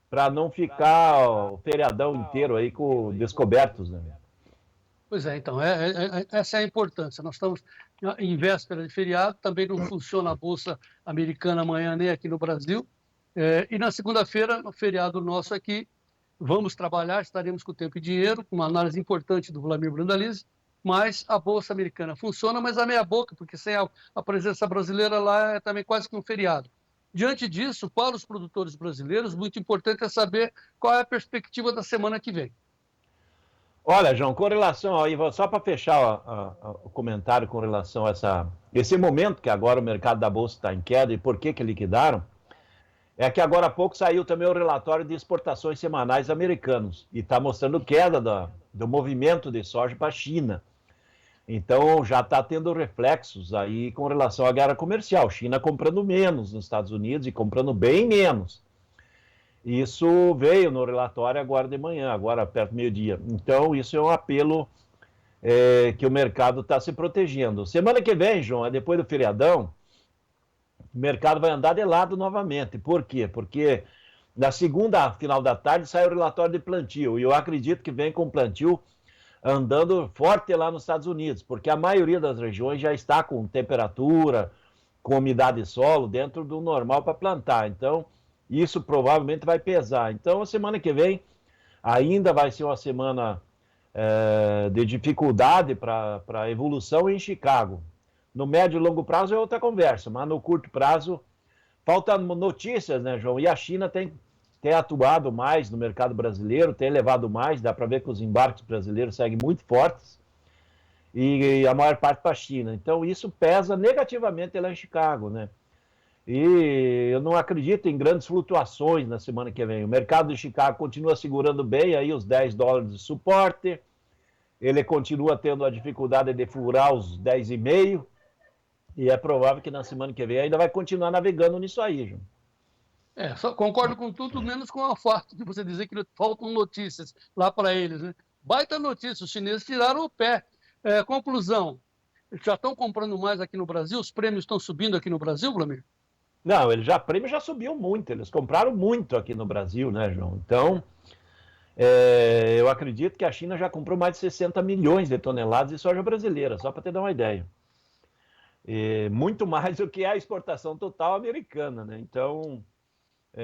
para não ficar o feriadão inteiro aí com descobertos, né? Pois é, então, essa é a importância. Nós estamos em véspera de feriado, também não funciona a Bolsa Americana amanhã nem aqui no Brasil. E na segunda-feira, no feriado nosso aqui, vamos trabalhar, estaremos com o Tempo e Dinheiro, com uma análise importante do Vladimir Brandalize, mas a Bolsa Americana funciona, mas a meia boca, porque sem a presença brasileira lá é também quase que um feriado. Diante disso, para os produtores brasileiros, muito importante é saber qual é a perspectiva da semana que vem. Olha, João, com relação aí, só para fechar o comentário com relação a esse momento que agora o mercado da Bolsa está em queda e por que liquidaram, é que agora há pouco saiu também o relatório de exportações semanais americanos e está mostrando queda do movimento de soja para a China. Então já está tendo reflexos aí com relação à guerra comercial. China comprando menos nos Estados Unidos e comprando bem menos. Isso veio no relatório agora de manhã, agora perto do meio-dia. Então isso é um apelo que o mercado está se protegendo. Semana que vem, João, depois do feriadão, o mercado vai andar de lado novamente. Por quê? Porque na segunda, final da tarde, sai o relatório de plantio. E eu acredito que vem com plantio andando forte lá nos Estados Unidos, porque a maioria das regiões já está com temperatura, com umidade de solo dentro do normal para plantar. Então, isso provavelmente vai pesar. Então, a semana que vem ainda vai ser uma semana de dificuldade para a evolução em Chicago. No médio e longo prazo é outra conversa, mas no curto prazo faltam notícias, né, João? E a China tem atuado mais no mercado brasileiro, tem levado mais, dá para ver que os embarques brasileiros seguem muito fortes e a maior parte para a China. Então isso pesa negativamente lá em Chicago, né? E eu não acredito em grandes flutuações na semana que vem. O mercado de Chicago continua segurando bem aí os $10 de suporte, ele continua tendo a dificuldade de furar os 10,5, e é provável que na semana que vem ainda vai continuar navegando nisso aí, João. Só concordo com tudo, menos com a fato de você dizer que faltam notícias lá para eles, né? Baita notícia, os chineses tiraram o pé. Conclusão, já estão comprando mais aqui no Brasil? Os prêmios estão subindo aqui no Brasil, Vladimir? Não, o prêmio já subiu muito, eles compraram muito aqui no Brasil, né, João? Então, eu acredito que a China já comprou mais de 60 milhões de toneladas de soja brasileira, só para te dar uma ideia. Muito mais do que a exportação total americana, né? Então,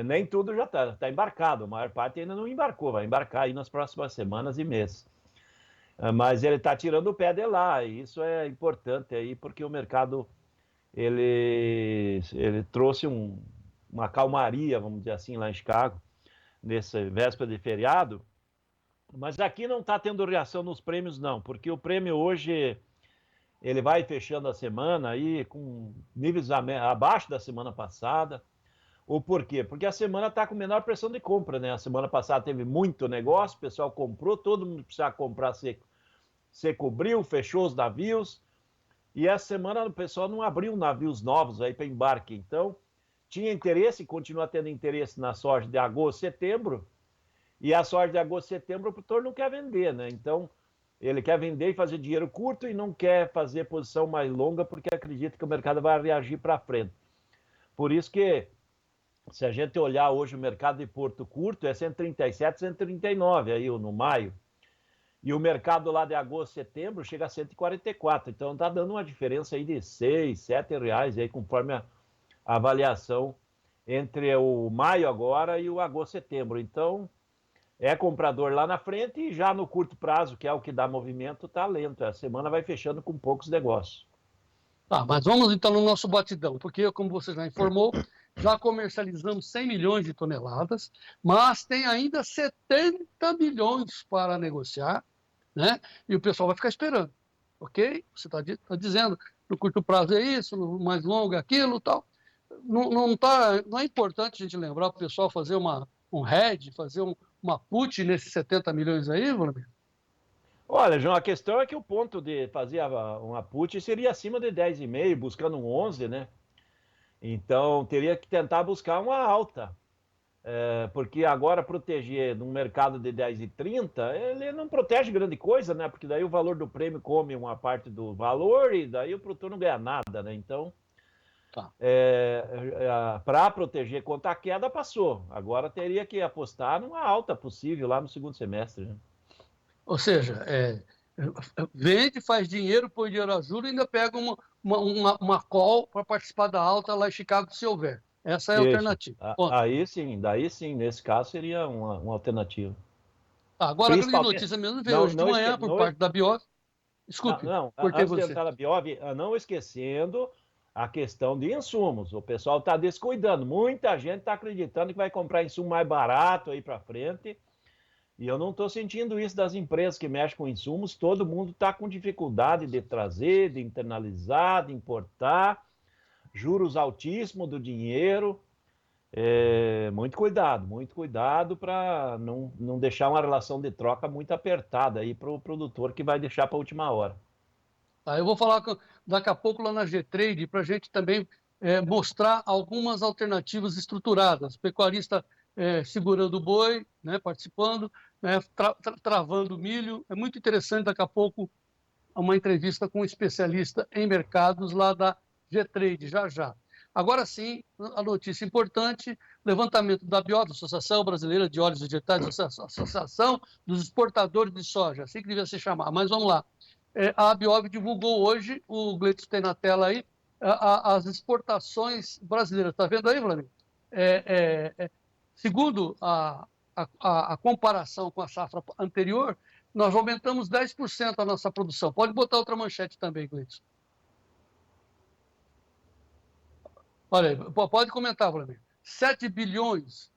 nem tudo já está embarcado, a maior parte ainda não embarcou, vai embarcar aí nas próximas semanas e meses. Mas ele está tirando o pé de lá, e isso é importante aí, porque o mercado ele trouxe uma calmaria, vamos dizer assim, lá em Chicago, nessa véspera de feriado, mas aqui não está tendo reação nos prêmios, não, porque o prêmio hoje ele vai fechando a semana aí com níveis abaixo da semana passada. O porquê? Porque a semana está com menor pressão de compra, né? A semana passada teve muito negócio, o pessoal comprou, todo mundo precisava comprar, se cobriu, fechou os navios, e essa semana o pessoal não abriu navios novos aí para embarque. Então, tinha interesse, continua tendo interesse na soja de agosto, setembro, e a soja de agosto, setembro, o produtor não quer vender, né? Então, ele quer vender e fazer dinheiro curto e não quer fazer posição mais longa porque acredita que o mercado vai reagir para frente. Por isso que, se a gente olhar hoje o mercado de Porto Curto, é 137, 139 aí no maio. E o mercado lá de agosto, setembro, chega a 144. Então está dando uma diferença aí de 6, 7 reais aí, conforme a avaliação entre o maio agora e o agosto, setembro. Então, é comprador lá na frente e já no curto prazo, que é o que dá movimento, está lento. A semana vai fechando com poucos negócios. Tá, mas vamos então no nosso batidão, porque, como você já informou, já comercializamos 100 milhões de toneladas, mas tem ainda 70 milhões para negociar, né? E o pessoal vai ficar esperando, ok? Você está dizendo, no curto prazo é isso, no mais longo é aquilo e tal. Não é importante a gente lembrar o pessoal fazer um hedge, fazer uma put nesses 70 milhões aí, Vladimir? Olha, João, a questão é que o ponto de fazer uma put seria acima de 10,5, buscando um 11, né? Então, teria que tentar buscar uma alta. Porque agora proteger num mercado de 10,30, ele não protege grande coisa, né? Porque daí o valor do prêmio come uma parte do valor e daí o produtor não ganha nada, né? Então, para proteger contra a queda, passou. Agora teria que apostar numa alta possível lá no segundo semestre, né? Ou seja, vende, faz dinheiro, põe dinheiro a juros e ainda pega uma call para participar da alta lá em Chicago, se houver. Essa é a Isso. alternativa. Daí sim, nesse caso seria uma alternativa. Agora, a grande notícia mesmo veio hoje de manhã por parte da Biov. Desculpe, cortei antes de você. entrar na Biov, não esquecendo a questão de insumos. O pessoal está descuidando. Muita gente está acreditando que vai comprar insumo mais barato aí para frente. E eu não estou sentindo isso das empresas que mexem com insumos. Todo mundo está com dificuldade de trazer, de internalizar, de importar. Juros altíssimos do dinheiro. Muito cuidado para não deixar uma relação de troca muito apertada aí para o produtor que vai deixar para a última hora. Eu vou falar daqui a pouco lá na G-Trade para a gente também mostrar algumas alternativas estruturadas. Pecuarista segurando o boi, né, participando, né, travando milho. É muito interessante daqui a pouco uma entrevista com um especialista em mercados lá da G-Trade, já. Agora sim, a notícia importante, levantamento da Biov, Associação Brasileira de Óleos Vegetais, Associação dos Exportadores de Soja, assim que devia se chamar, mas vamos lá. A Biov divulgou hoje, o Gleitson tem na tela aí, as exportações brasileiras. Está vendo aí, Vladimir? Segundo a comparação com a safra anterior, nós aumentamos 10% a nossa produção. Pode botar outra manchete também, Gleitson. Olha aí, pode comentar, Vladimir. 7 bilhões.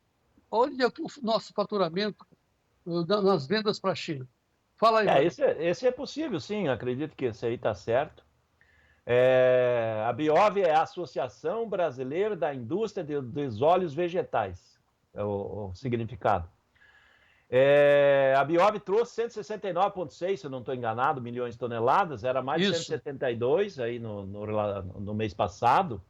Olha o nosso faturamento nas vendas para a China. Fala aí, esse é possível, sim. Acredito que esse aí está certo. A Biov é a Associação Brasileira da Indústria dos Óleos Vegetais. É o significado. A Biov trouxe 169,6, se eu não estou enganado, milhões de toneladas. Era mais de 172 aí no mês passado.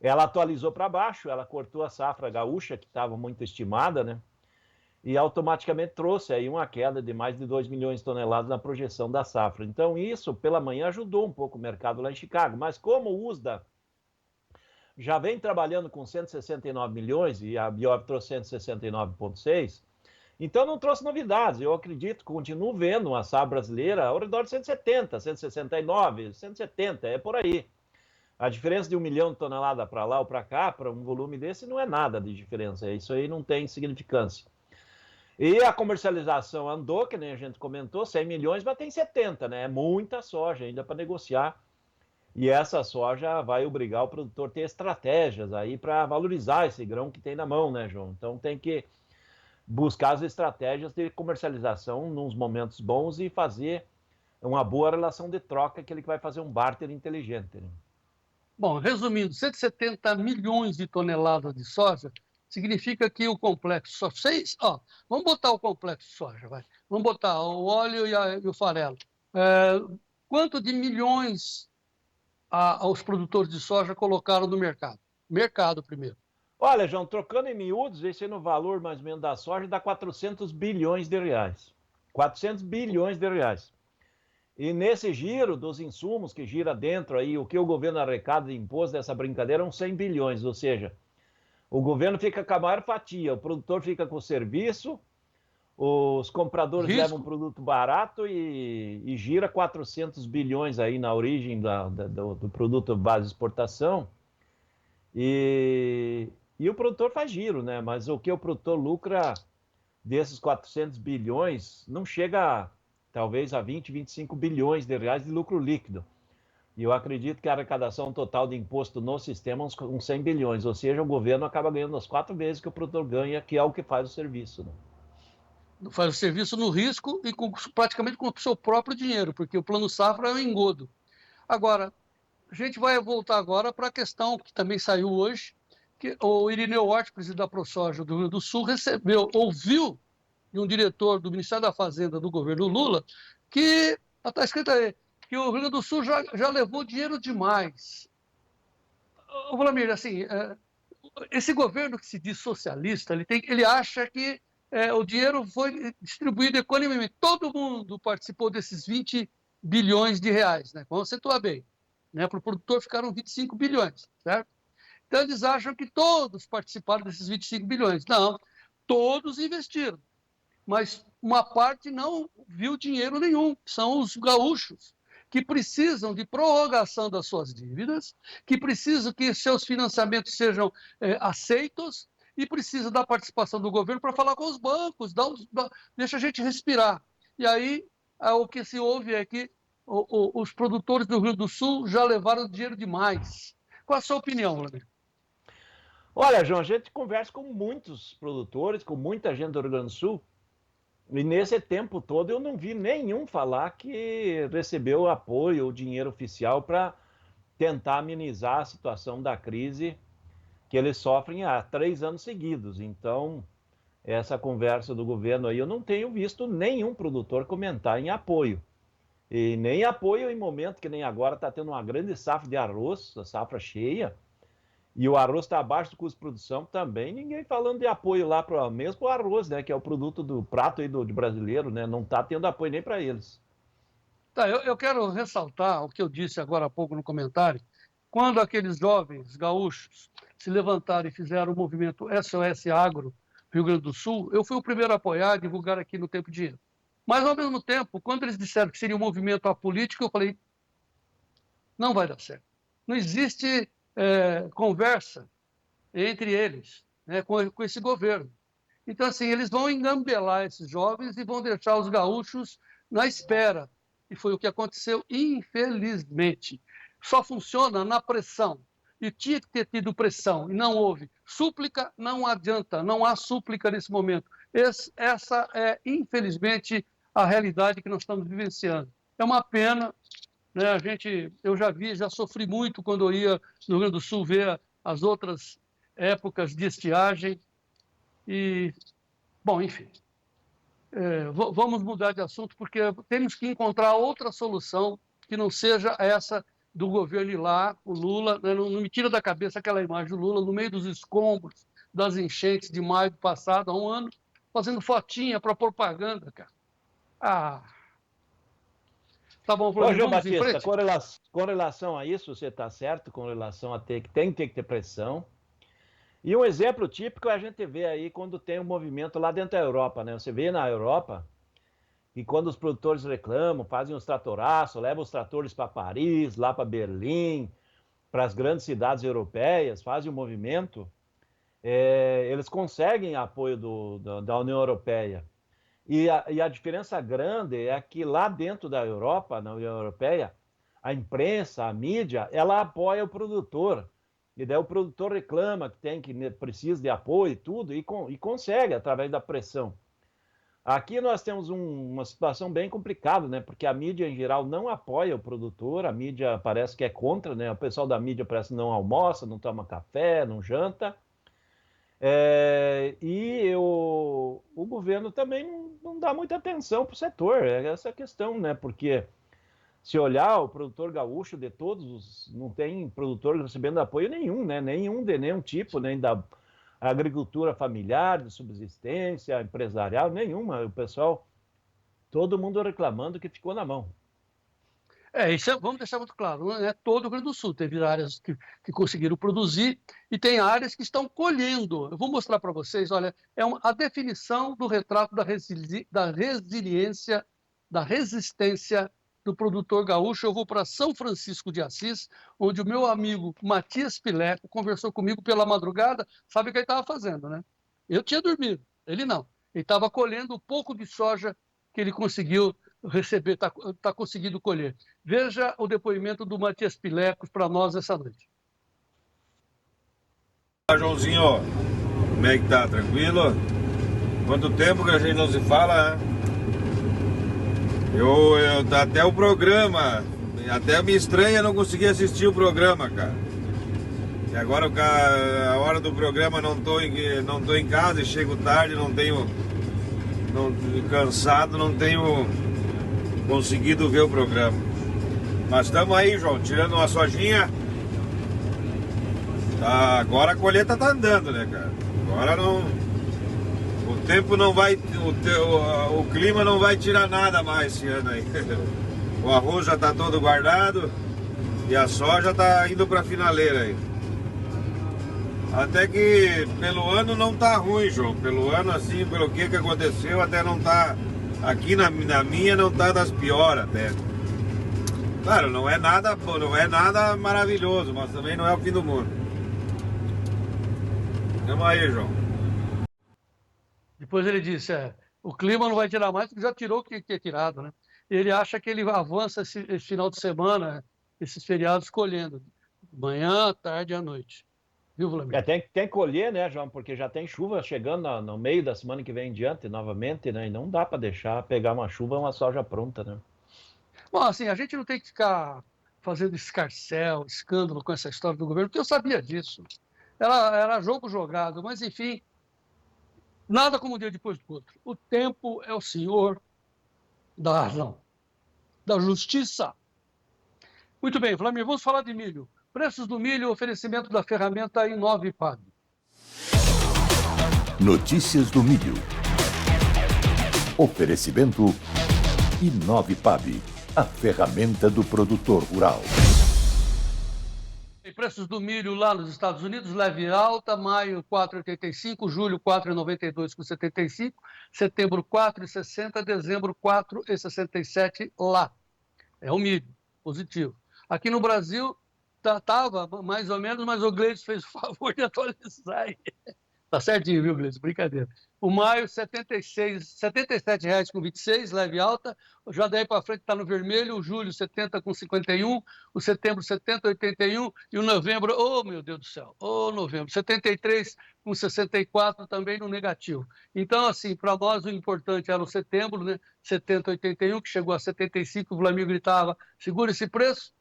Ela atualizou para baixo, ela cortou a safra gaúcha, que estava muito estimada, né? E automaticamente trouxe aí uma queda de mais de 2 milhões de toneladas na projeção da safra. Então isso, pela manhã, ajudou um pouco o mercado lá em Chicago. Mas como o USDA já vem trabalhando com 169 milhões e a Biov trouxe 169,6, então não trouxe novidades. Eu acredito, continuo vendo uma safra brasileira ao redor de 170, 169, 170, é por aí. A diferença de 1 milhão de toneladas para lá ou para cá, para um volume desse, não é nada de diferença. Isso aí não tem significância. E a comercialização andou, que nem a gente comentou, 100 milhões, mas tem 70, né? É muita soja ainda para negociar. E essa soja vai obrigar o produtor a ter estratégias aí para valorizar esse grão que tem na mão, né, João? Então tem que buscar as estratégias de comercialização nos momentos bons e fazer uma boa relação de troca, que ele vai fazer um barter inteligente, né? Bom, resumindo, 170 milhões de toneladas de soja significa que o complexo soja... vamos botar o complexo soja, vai. Vamos botar o óleo e o farelo. Quanto de milhões os produtores de soja colocaram no mercado? Mercado primeiro. Olha, João, trocando em miúdos, esse no valor mais ou menos da soja dá 400 bilhões de reais. 400 bilhões de reais. E nesse giro dos insumos que gira dentro aí, o que o governo arrecada de imposto dessa brincadeira são 100 bilhões, ou seja, o governo fica com a maior fatia, o produtor fica com o serviço, os compradores levam um produto barato e gira 400 bilhões aí na origem do produto base de exportação. E o produtor faz giro, né? Mas o que o produtor lucra desses 400 bilhões não chega talvez a 20, 25 bilhões de reais de lucro líquido. E eu acredito que a arrecadação total de imposto no sistema é uns 100 bilhões, ou seja, o governo acaba ganhando as 4 vezes que o produtor ganha, que é o que faz o serviço, né? Faz o serviço no risco e praticamente com o seu próprio dinheiro, porque o plano safra é um engodo. Agora, a gente vai voltar agora para a questão que também saiu hoje, que o Irineu Hort, presidente da ProSoja do Rio Grande do Sul, ouviu de um diretor do Ministério da Fazenda do governo Lula, que, está escrito aí, que o Rio Grande do Sul já levou dinheiro demais. Vladimir, assim, esse governo que se diz socialista, ele acha que o dinheiro foi distribuído economicamente. Todo mundo participou desses 20 bilhões de reais, né? Vamos situar bem. Né? Para o produtor ficaram 25 bilhões, certo? Então eles acham que todos participaram desses 25 bilhões. Não, todos investiram. Mas uma parte não viu dinheiro nenhum, são os gaúchos, que precisam de prorrogação das suas dívidas, que precisam que seus financiamentos sejam aceitos e precisa da participação do governo para falar com os bancos, deixa a gente respirar. E aí, o que se ouve é que os produtores do Rio Grande do Sul já levaram dinheiro demais. Qual a sua opinião, Vladimir? Olha, João, a gente conversa com muitos produtores, com muita gente do Rio Grande do Sul, e nesse tempo todo eu não vi nenhum falar que recebeu apoio ou dinheiro oficial para tentar amenizar a situação da crise que eles sofrem há 3 anos seguidos. Então, essa conversa do governo aí, eu não tenho visto nenhum produtor comentar em apoio. E nem apoio em momento que nem agora está tendo uma grande safra de arroz, a safra cheia, e o arroz está abaixo do custo de produção também, ninguém falando de apoio lá para mesmo o arroz, né, que é o produto do prato aí do brasileiro, né, não está tendo apoio nem para eles. Tá, eu quero ressaltar o que eu disse agora há pouco no comentário. Quando aqueles jovens gaúchos se levantaram e fizeram o movimento SOS Agro Rio Grande do Sul, eu fui o primeiro a apoiar, divulgar aqui no Tempo e Dinheiro. Mas, ao mesmo tempo, quando eles disseram que seria um movimento apolítico, eu falei, não vai dar certo. Não existe conversa entre eles, né, com esse governo. Então, assim, eles vão engambelar esses jovens e vão deixar os gaúchos na espera. E foi o que aconteceu, infelizmente. Só funciona na pressão. E tinha que ter tido pressão, e não houve. Súplica não adianta, não há súplica nesse momento. Essa é, infelizmente, a realidade que nós estamos vivenciando. É uma pena, né? Eu já sofri muito quando eu ia no Rio Grande do Sul ver as outras épocas de estiagem. E, bom, enfim, vamos mudar de assunto, porque temos que encontrar outra solução que não seja essa do governo ir lá, o Lula, né? Não me tira da cabeça aquela imagem do Lula no meio dos escombros das enchentes de maio do passado, há um ano, fazendo fotinha para propaganda, cara. Tá bom, Ô, João vamos em Batista, frente? com relação a isso, você está certo, com relação a tem que ter pressão. E um exemplo típico a gente vê aí quando tem um movimento lá dentro da Europa, né? Você vê na Europa que quando os produtores reclamam, fazem os tratoraços, levam os tratores para Paris, lá para Berlim, para as grandes cidades europeias, fazem um movimento, eles conseguem apoio da União Europeia. E a diferença grande é que lá dentro da Europa, na União Europeia, a imprensa, a mídia, ela apoia o produtor. E daí o produtor reclama que precisa de apoio e tudo, e consegue através da pressão. Aqui nós temos uma situação bem complicada, né? Porque a mídia em geral não apoia o produtor, a mídia parece que é contra, né? O pessoal da mídia parece que não almoça, não toma café, não janta. E o governo também não dá muita atenção para o setor, essa é a questão, né? Porque se olhar o produtor gaúcho de todos, não tem produtor recebendo apoio nenhum, né? De nenhum tipo, nem da agricultura familiar, de subsistência, empresarial, nenhuma. O pessoal, todo mundo reclamando que ficou na mão. Isso vamos deixar muito claro, não é todo o Rio Grande do Sul. Teve áreas que conseguiram produzir e tem áreas que estão colhendo. Eu vou mostrar para vocês, olha, a definição do retrato da resiliência, da resistência do produtor gaúcho. Eu vou para São Francisco de Assis, onde o meu amigo Matias Pileco conversou comigo pela madrugada. Sabe o que ele estava fazendo, né? Eu tinha dormido, ele não. Ele estava colhendo o pouco de soja que ele conseguiu receber, está conseguindo colher. Veja o depoimento do Matias Pileco para nós essa noite. Olá, Joãozinho, como é que tá? Tranquilo? Quanto tempo que a gente não se fala, né? Até o programa, até me estranha não conseguir assistir o programa, cara. E agora a hora do programa não tô em casa e chego tarde, cansado, não tenho conseguido ver o programa. Mas estamos aí, João, tirando uma sojinha. Agora a colheita tá andando, né, cara? Agora não... O tempo não vai... O clima não vai tirar nada mais esse ano aí. O arroz já tá todo guardado e a soja tá indo pra finaleira aí. Até que pelo ano não tá ruim, João. Pelo ano, assim, pelo que aconteceu, até não tá Aqui na minha não tá das piores até. Claro, não é nada maravilhoso, mas também não é o fim do mundo. Vamos aí, João. Depois ele disse, o clima não vai tirar mais, porque já tirou o que é tirado, né? Ele acha que ele avança esse final de semana, esses feriados, colhendo. Manhã, tarde e à noite. Viu, Vladimir? Tem que colher, né, João? Porque já tem chuva chegando no meio da semana que vem em diante, novamente, né? E não dá para deixar pegar uma chuva, uma soja pronta, né? Bom, assim, a gente não tem que ficar fazendo escarcéu, escândalo com essa história do governo, porque eu sabia disso. Era jogo jogado, mas, enfim, nada como um dia depois do outro. O tempo é o senhor da razão, da justiça. Muito bem, Vladimir, vamos falar de milho. Preços do milho, oferecimento da ferramenta Inove-Pab. Notícias do milho. Oferecimento Inove-Pab, a ferramenta do produtor rural. E preços do milho lá nos Estados Unidos, leve alta, maio 4,85, julho 4,92,75, setembro 4,60, dezembro 4,67 lá. É o milho, positivo. Aqui no Brasil, estava mais ou menos, mas o Gleides fez o favor de atualizar aí. Tá certinho, viu, Gleides? Brincadeira. O maio, R$ 77,26, leve alta. Já daí para frente está no vermelho. O julho, 70,51. O setembro, 70,81. E o novembro, oh, meu Deus do céu, novembro, 73,64 também no negativo. Então, assim, para nós o importante era o setembro, né? 70,81, que chegou a 75. O Vladimir gritava, segura esse preço.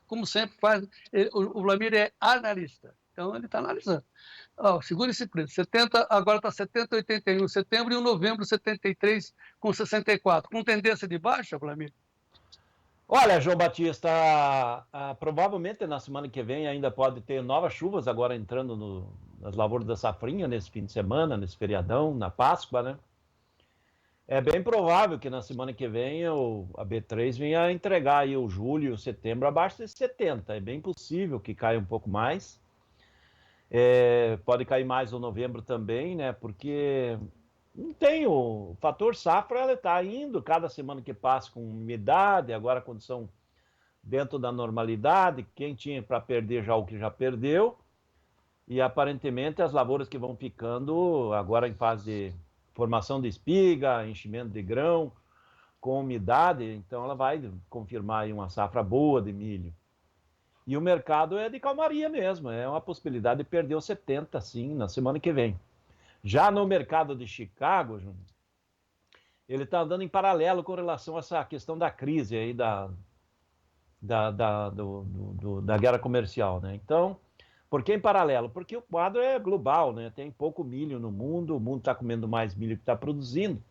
Como sempre faz, o Vladimir é analista. Então, ele está analisando. Segura esse preço. 70, agora está 70,81 em setembro e o novembro 73,64. Com tendência de baixa, Vladimir? Olha, João Batista, provavelmente na semana que vem ainda pode ter novas chuvas agora entrando nas lavouras da safrinha nesse fim de semana, nesse feriadão, na Páscoa, né? É bem provável que na semana que vem a B3 venha entregar aí o julho e o setembro abaixo de 70. É bem possível que caia um pouco mais. Pode cair mais no novembro também, né? Porque não tem o fator safra, ela está indo cada semana que passa com umidade, agora a condição dentro da normalidade, quem tinha para perder já o que já perdeu, e aparentemente as lavouras que vão ficando agora em fase de formação de espiga, enchimento de grão, com umidade, então ela vai confirmar aí uma safra boa de milho. E o mercado é de calmaria mesmo, é uma possibilidade de perder os 70, sim, na semana que vem. Já no mercado de Chicago, ele está andando em paralelo com relação a essa questão da crise aí da guerra comercial, né? Então, por que em paralelo? Porque o quadro é global, né? Tem pouco milho no mundo, o mundo está comendo mais milho que está produzindo.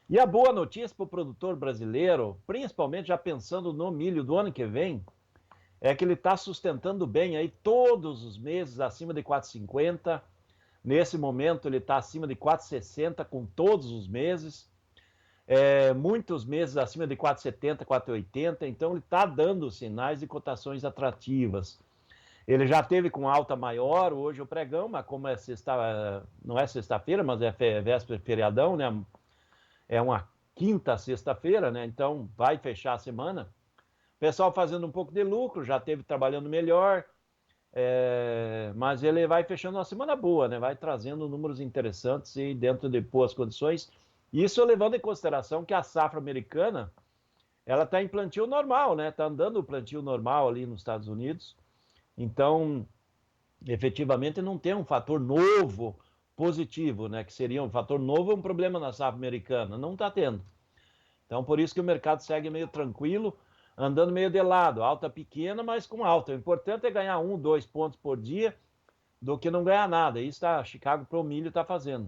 E a boa notícia para o produtor brasileiro, principalmente já pensando no milho do ano que vem, é que ele está sustentando bem aí todos os meses acima de 4,50. Nesse momento ele está acima de 4,60 com todos os meses. Muitos meses acima de 4,70, 4,80. Então ele está dando sinais de cotações atrativas. Ele já teve com alta maior hoje o pregão, mas como não é sexta-feira, mas é véspera de feriadão, né? É uma quinta sexta-feira, né? Então vai fechar a semana. Pessoal fazendo um pouco de lucro, já teve trabalhando melhor, mas ele vai fechando uma semana boa, né? Vai trazendo números interessantes e dentro de boas condições. Isso levando em consideração que a safra americana, ela está em plantio normal, né? Está andando o plantio normal ali nos Estados Unidos. Então, efetivamente, não tem um fator novo positivo, né? Que seria um fator novo, um problema na safra americana. Não está tendo. Então, por isso que o mercado segue meio tranquilo, andando meio de lado, alta pequena, mas com alta. O importante é ganhar 1, 2 pontos por dia do que não ganhar nada. Isso a Chicago Pro Milho está fazendo.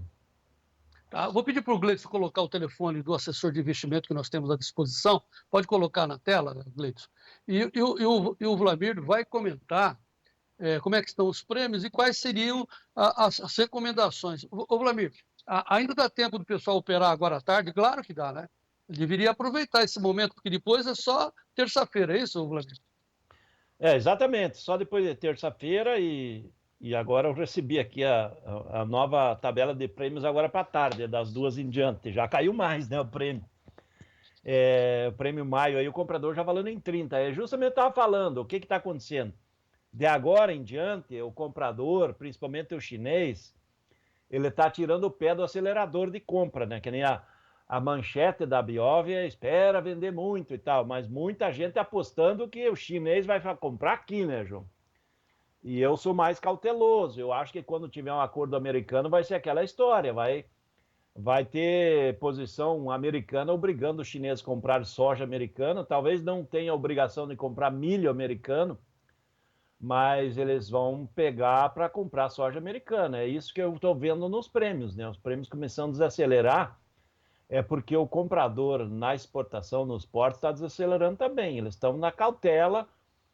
Tá, vou pedir para o Gleidson colocar o telefone do assessor de investimento que nós temos à disposição. Pode colocar na tela, Gleidson. E o Vladimir vai comentar como é que estão os prêmios e quais seriam as recomendações. Ô, Vladimir, ainda dá tempo do pessoal operar agora à tarde? Claro que dá, né? Deveria aproveitar esse momento, porque depois é só terça-feira, é isso, Vladimir? Exatamente. Só depois de terça-feira e E agora eu recebi aqui a nova tabela de prêmios agora para tarde, das 2 em diante. Já caiu mais, né, o prêmio. O prêmio maio aí, o comprador já valendo em 30. É justamente eu estava falando, o que está acontecendo? De agora em diante, o comprador, principalmente o chinês, ele está tirando o pé do acelerador de compra, né? Que nem a manchete da Biovia espera vender muito e tal, mas muita gente apostando que o chinês vai comprar aqui, né, João? E eu sou mais cauteloso. Eu acho que quando tiver um acordo americano vai ser aquela história, vai ter posição americana obrigando os chineses a comprar soja americana. Talvez não tenha obrigação de comprar milho americano, mas eles vão pegar para comprar soja americana. É isso que eu estou vendo nos prêmios, né? Os prêmios começando a desacelerar, é porque o comprador na exportação, nos portos, está desacelerando também. Eles estão na cautela,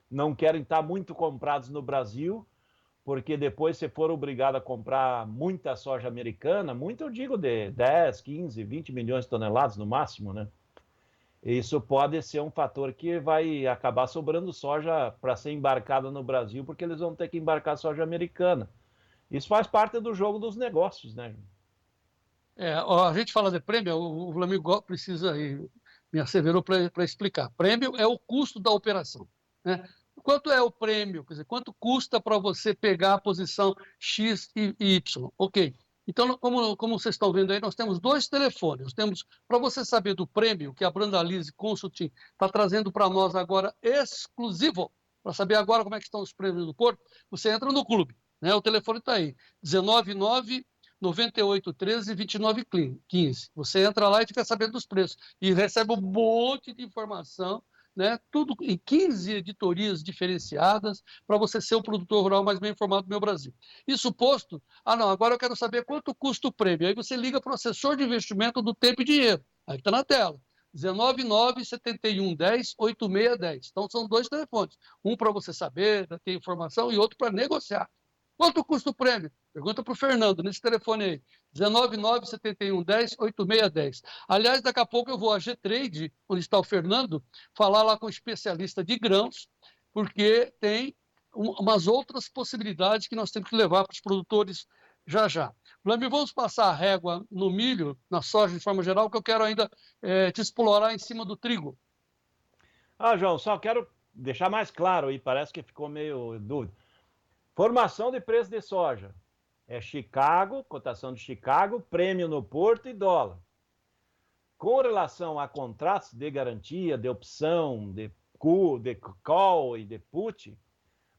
não querem estar muito comprados no Brasil, porque depois, se for obrigado a comprar muita soja americana, muito eu digo de 10, 15, 20 milhões de toneladas no máximo, né? Isso pode ser um fator que vai acabar sobrando soja para ser embarcada no Brasil, porque eles vão ter que embarcar soja americana. Isso faz parte do jogo dos negócios, né? A gente fala de prêmio, o Flamengo precisa, me asseverou para explicar. Prêmio é o custo da operação, né? Quanto é o prêmio? Quer dizer, quanto custa para você pegar a posição X e Y? Ok. Então, como vocês estão vendo aí, nós temos 2 telefones. Nós temos, para você saber do prêmio que a Brandalize Consulting está trazendo para nós agora, exclusivo, para saber agora como é que estão os prêmios do Porto, você entra no clube, né? O telefone está aí, 199 9813 2915. Você entra lá e fica sabendo dos preços. E recebe um monte de informação, né? Tudo em 15 editorias diferenciadas para você ser o produtor rural mais bem informado do meu Brasil. Isso posto, não, agora eu quero saber quanto custa o prêmio. Aí você liga para o assessor de investimento do Tempo e Dinheiro. Aí está na tela. 199-7110-8610. Então, são 2 telefones. Um para você saber, ter informação, e outro para negociar. Quanto custa o prêmio? Pergunta para o Fernando, nesse telefone aí. 199-7110-8610. Aliás, daqui a pouco eu vou à G-Trade, onde está o Fernando, falar lá com o especialista de grãos, porque tem umas outras possibilidades que nós temos que levar para os produtores já já. Vlamir, vamos passar a régua no milho, na soja de forma geral, que eu quero ainda te explorar em cima do trigo. João, só quero deixar mais claro aí, parece que ficou meio dúvida. Formação de preço de soja. É Chicago, cotação de Chicago, prêmio no Porto e dólar. Com relação a contratos de garantia, de opção, de call e de put,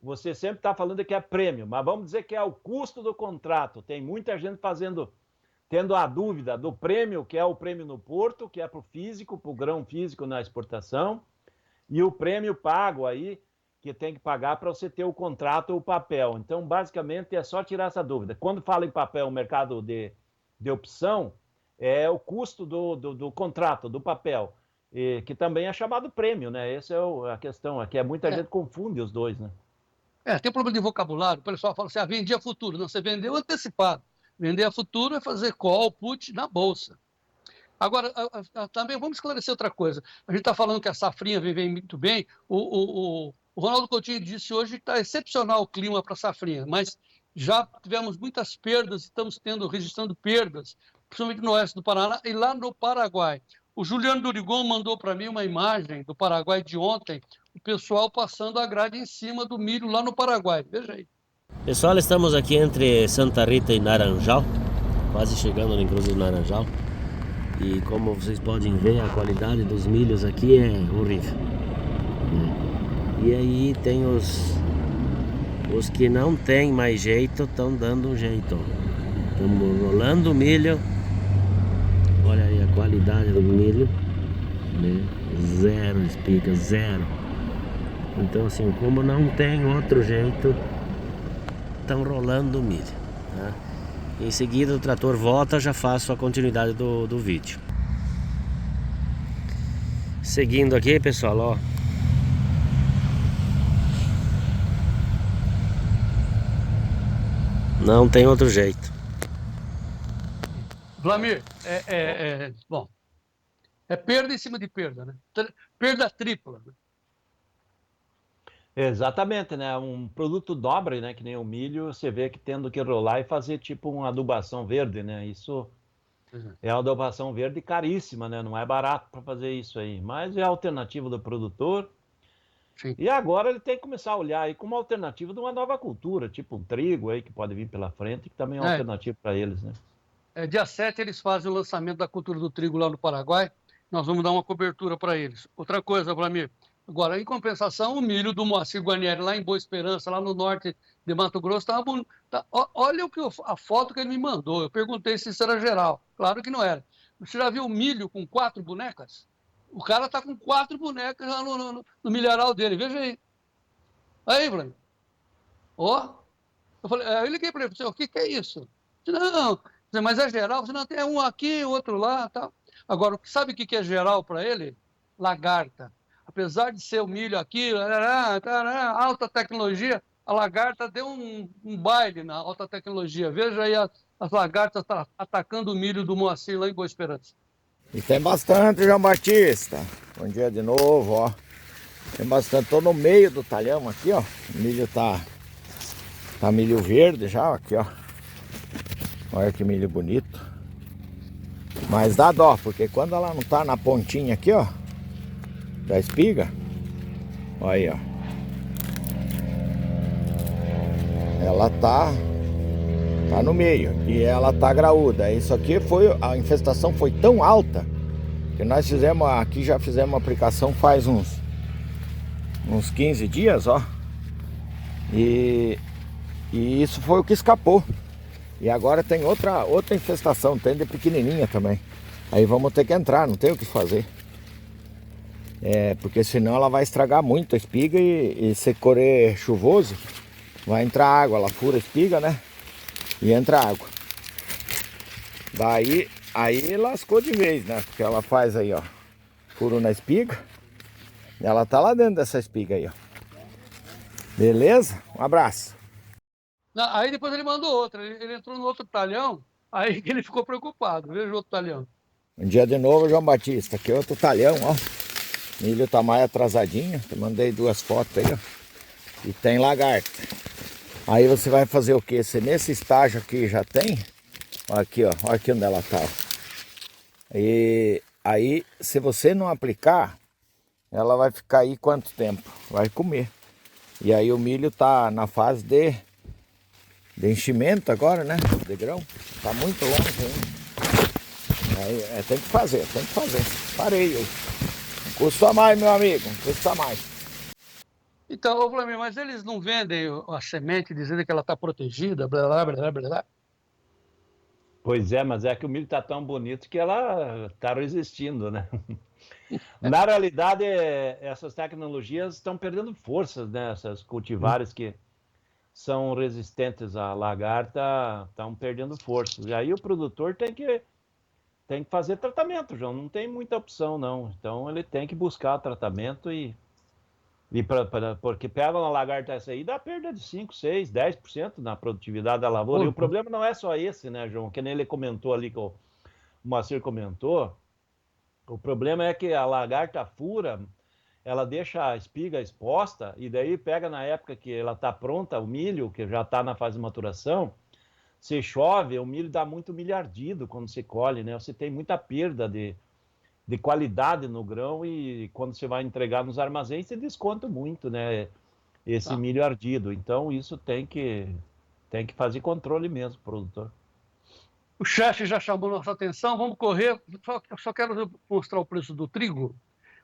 você sempre está falando que é prêmio, mas vamos dizer que é o custo do contrato. Tem muita gente tendo a dúvida do prêmio, que é o prêmio no Porto, que é para o físico, para o grão físico na exportação, e o prêmio pago aí, que tem que pagar para você ter o contrato ou o papel. Então, basicamente, é só tirar essa dúvida. Quando fala em papel, mercado de opção, é o custo do contrato, do papel, que também é chamado prêmio, né? Essa é a questão aqui. Muita gente confunde os dois, né? Tem um problema de vocabulário. O pessoal fala assim, vendia futuro. Não, você vendeu antecipado. Vender a futuro é fazer call, put na bolsa. Agora, também vamos esclarecer outra coisa. A gente está falando que a safrinha vem muito bem. O Ronaldo Coutinho disse hoje que está excepcional o clima para a safrinha, mas já tivemos muitas perdas, estamos registrando perdas, principalmente no oeste do Paraná e lá no Paraguai. O Juliano Durigon mandou para mim uma imagem do Paraguai de ontem, o pessoal passando a grade em cima do milho lá no Paraguai. Veja aí. Pessoal, estamos aqui entre Santa Rita e Naranjal, quase chegando no Encruzilhado do Naranjal. E como vocês podem ver, a qualidade dos milhos aqui é horrível. E aí tem os que não tem mais jeito, estão dando um jeito. Estamos rolando o milho. Olha aí a qualidade do milho, né? Zero espiga, zero. Então assim, como não tem outro jeito, estão rolando o milho, tá? Em seguida o trator volta, já faço a continuidade do vídeo. Seguindo aqui, pessoal, ó. Não tem outro jeito. Vlamir, bom, é perda em cima de perda, né? Perda tripla. Né? Exatamente, né? Um produto nobre, né? Que nem o milho, você vê que tendo que rolar e fazer tipo uma adubação verde, né? Isso é uma adubação verde caríssima, né? Não é barato para fazer isso aí, mas é a alternativa do produtor. Sim. E agora ele tem que começar a olhar aí como alternativa de uma nova cultura, tipo um trigo aí que pode vir pela frente, que também é uma alternativa para eles, né? Dia 7 eles fazem o lançamento da cultura do trigo lá no Paraguai. Nós vamos dar uma cobertura para eles. Outra coisa, Vlamir, agora, em compensação, o milho do Moacir Guarnieri, lá em Boa Esperança, lá no norte de Mato Grosso, estava bonito. Olha a foto que ele me mandou. Eu perguntei se isso era geral. Claro que não era. Você já viu o milho com 4 bonecas? O cara está com 4 bonecas lá no milharal dele. Veja aí. Aí, Vlamir. Ó. Eu liguei para ele, o que é isso? Eu disse, não, mas é geral? Você não tem um aqui, outro lá, tal. Agora, sabe o que é geral para ele? Lagarta. Apesar de ser o milho aqui, alta tecnologia, a lagarta deu um baile na alta tecnologia. Veja aí as lagartas atacando o milho do Moacir lá em Boa Esperança. E tem bastante, João Batista. Bom dia de novo, ó. Tem bastante, tô no meio do talhão aqui, ó. O milho tá milho verde já, aqui, ó. Olha que milho bonito. Mas dá dó, porque quando ela não tá na pontinha aqui, ó, da espiga, olha aí, ó. Ela tá no meio e ela tá graúda. Isso aqui a infestação foi tão alta que nós fizemos aqui, já fizemos uma aplicação faz uns 15 dias, ó. E isso foi o que escapou. E agora tem outra infestação, tem de pequenininha também. Aí vamos ter que entrar, não tem o que fazer. Porque senão ela vai estragar muito a espiga e se correr chuvoso, vai entrar água, ela fura a espiga, né? E entra água. Daí, aí lascou de vez, né? Porque ela faz aí, ó, furo na espiga. E ela tá lá dentro dessa espiga aí, ó. Beleza? Um abraço. Aí depois ele mandou outra, ele entrou no outro talhão, aí que ele ficou preocupado. Veja o outro talhão. Um dia de novo, João Batista. Aqui é outro talhão, ó. Milho tá mais atrasadinho. Eu mandei 2 fotos aí, ó. E tem lagarta. Aí você vai fazer o que? Se nesse estágio aqui já tem, ó, aqui, ó. Olha aqui onde ela tá, ó. E aí, se você não aplicar, ela vai ficar aí quanto tempo? Vai comer. E aí o milho tá na fase de enchimento agora, né? De grão. Tá muito longe ainda. Aí, tem que fazer. Parei eu. Custa mais, meu amigo. Custa mais. Então, ô Vlamir, mas eles não vendem a semente dizendo que ela está protegida, blá, blá, blá, blá, blá. Pois é, mas é que o milho tá tão bonito que ela tá resistindo, né? Na realidade, essas tecnologias estão perdendo forças, né? Essas cultivares que são resistentes à lagarta estão perdendo forças. E aí o produtor tem que fazer tratamento, João. Não tem muita opção, não. Então ele tem que buscar tratamento porque pega uma lagarta essa aí, dá perda de 5, 6, 10% na produtividade da lavoura. E o problema não é só esse, né, João? Que nem ele comentou ali, que o Moacir comentou. O problema é que a lagarta fura, ela deixa a espiga exposta e daí pega na época que ela está pronta, o milho, que já está na fase de maturação, se chove, o milho dá muito milho ardido quando se colhe, né? Você tem muita perda de qualidade no grão e quando você vai entregar nos armazéns, você desconta muito, né? Esse milho ardido. Então, isso tem que fazer controle mesmo, produtor. O chefe já chamou nossa atenção, vamos correr. Só quero mostrar o preço do trigo,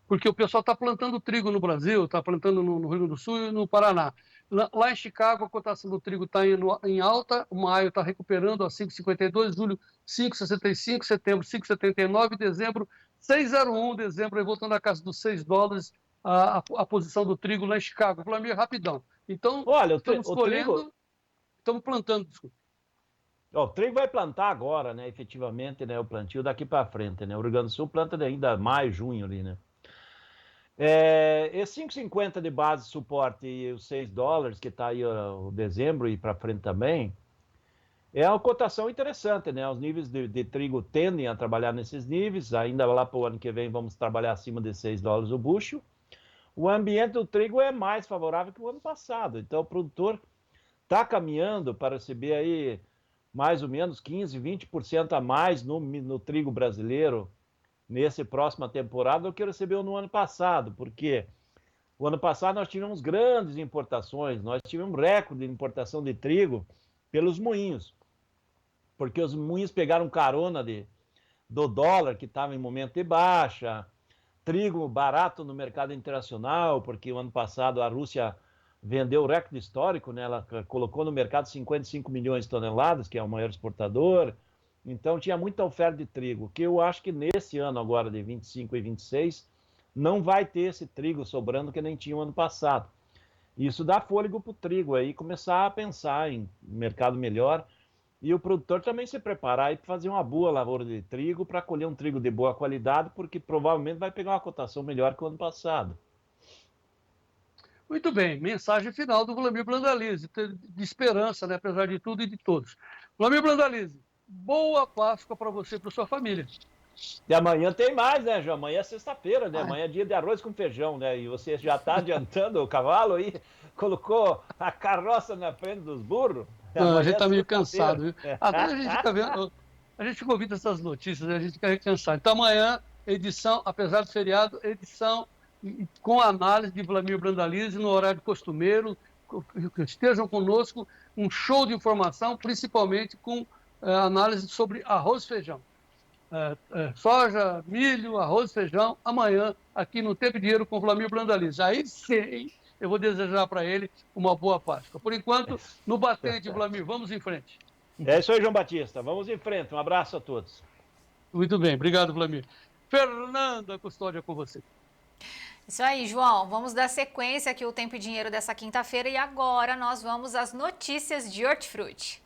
porque o pessoal está plantando trigo no Brasil, está plantando no Rio Grande do Sul e no Paraná. Lá em Chicago, a cotação do trigo está em alta, o maio está recuperando a 5,52, julho 5,65, setembro 5,79, dezembro 6,01, dezembro aí voltando à casa dos $6, a posição do trigo lá em Chicago. Vlamir, rapidão. Então, olha, estamos colhendo, estamos plantando, desculpa. O trigo vai plantar agora, né? Efetivamente, né? O plantio daqui para frente, né? O Rio Grande do Sul planta ainda maio, junho ali, né? Esse 5,50 de base de suporte e os $6, que está aí o dezembro e para frente também, é uma cotação interessante, né? Os níveis de trigo tendem a trabalhar nesses níveis, ainda lá para o ano que vem vamos trabalhar acima de $6 o bushel. o ambiente do trigo é mais favorável que o ano passado. Então o produtor está caminhando para receber aí mais ou menos 15, 20% a mais no trigo brasileiro nessa próxima temporada do que recebeu no ano passado, porque o ano passado nós tivemos grandes importações, nós tivemos recorde de importação de trigo pelos moinhos, porque os moinhos pegaram carona do dólar, que estava em momento de baixa, trigo barato no mercado internacional, porque o ano passado a Rússia vendeu o recorde histórico, né? Ela colocou no mercado 55 milhões de toneladas, que é o maior exportador. Então tinha muita oferta de trigo, que eu acho que nesse ano agora de 25 e 26 não vai ter esse trigo sobrando que nem tinha o ano passado. Isso dá fôlego para o trigo aí começar a pensar em mercado melhor e o produtor também se preparar para fazer uma boa lavoura de trigo para colher um trigo de boa qualidade, porque provavelmente vai pegar uma cotação melhor que o ano passado. Muito bem, mensagem final do Vlamir Brandalize, de esperança, né, apesar de tudo e de todos. Vlamir Brandalize, boa Páscoa para você e para sua família. E amanhã tem mais, né, João? Amanhã é sexta-feira, né? Amanhã é dia de arroz com feijão, né? E você já está adiantando o cavalo aí? Colocou a carroça na frente dos burros? Não, a gente está meio cansado, viu? Agora a gente fica vendo, a gente fica ouvindo essas notícias, a gente fica cansado. Então amanhã, edição, apesar do feriado, edição com análise de Vlamir Brandalize no horário costumeiro, estejam conosco, um show de informação, principalmente com análise sobre arroz e feijão. Soja, milho, arroz e feijão, amanhã aqui no Tempo e Dinheiro com Vlamir Brandalize. Aí sim, eu vou desejar para ele uma boa Páscoa. Por enquanto, no batente, Vlamir, vamos em frente. É isso aí, João Batista, vamos em frente. Um abraço a todos. Muito bem, obrigado, Vlamir. Fernanda Custódia, com você. Isso aí, João. Vamos dar sequência aqui o Tempo e Dinheiro dessa quinta-feira e agora nós vamos às notícias de hortifruti.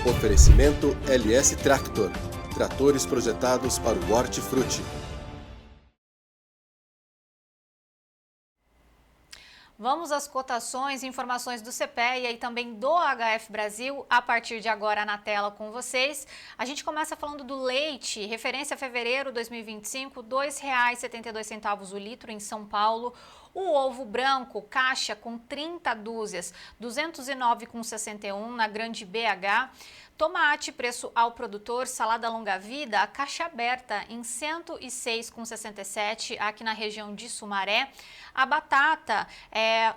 Oferecimento LS Tractor. Tratores projetados para o hortifruti. Vamos às cotações e informações do CPEA e também do HF Brasil a partir de agora na tela com vocês. A gente começa falando do leite, referência a fevereiro 2025, R$ 2,72 o litro em São Paulo. O ovo branco, caixa com 30 dúzias, R$ 209,61 na Grande BH. Tomate, preço ao produtor, salada longa-vida, a caixa aberta em R$ 106,67 aqui na região de Sumaré. A batata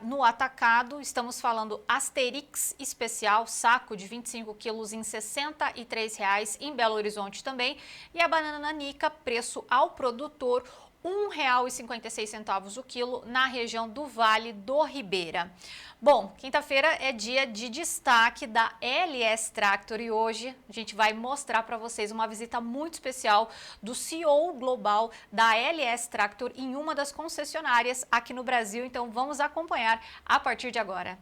no atacado, estamos falando Asterix especial, saco de 25 quilos em R$ 63,00 em Belo Horizonte também. E a banana nanica, preço ao produtor, R$ 1,56 o quilo na região do Vale do Ribeira. Bom, quinta-feira é dia de destaque da LS Tractor e hoje a gente vai mostrar para vocês uma visita muito especial do CEO global da LS Tractor em uma das concessionárias aqui no Brasil. Então vamos acompanhar a partir de agora.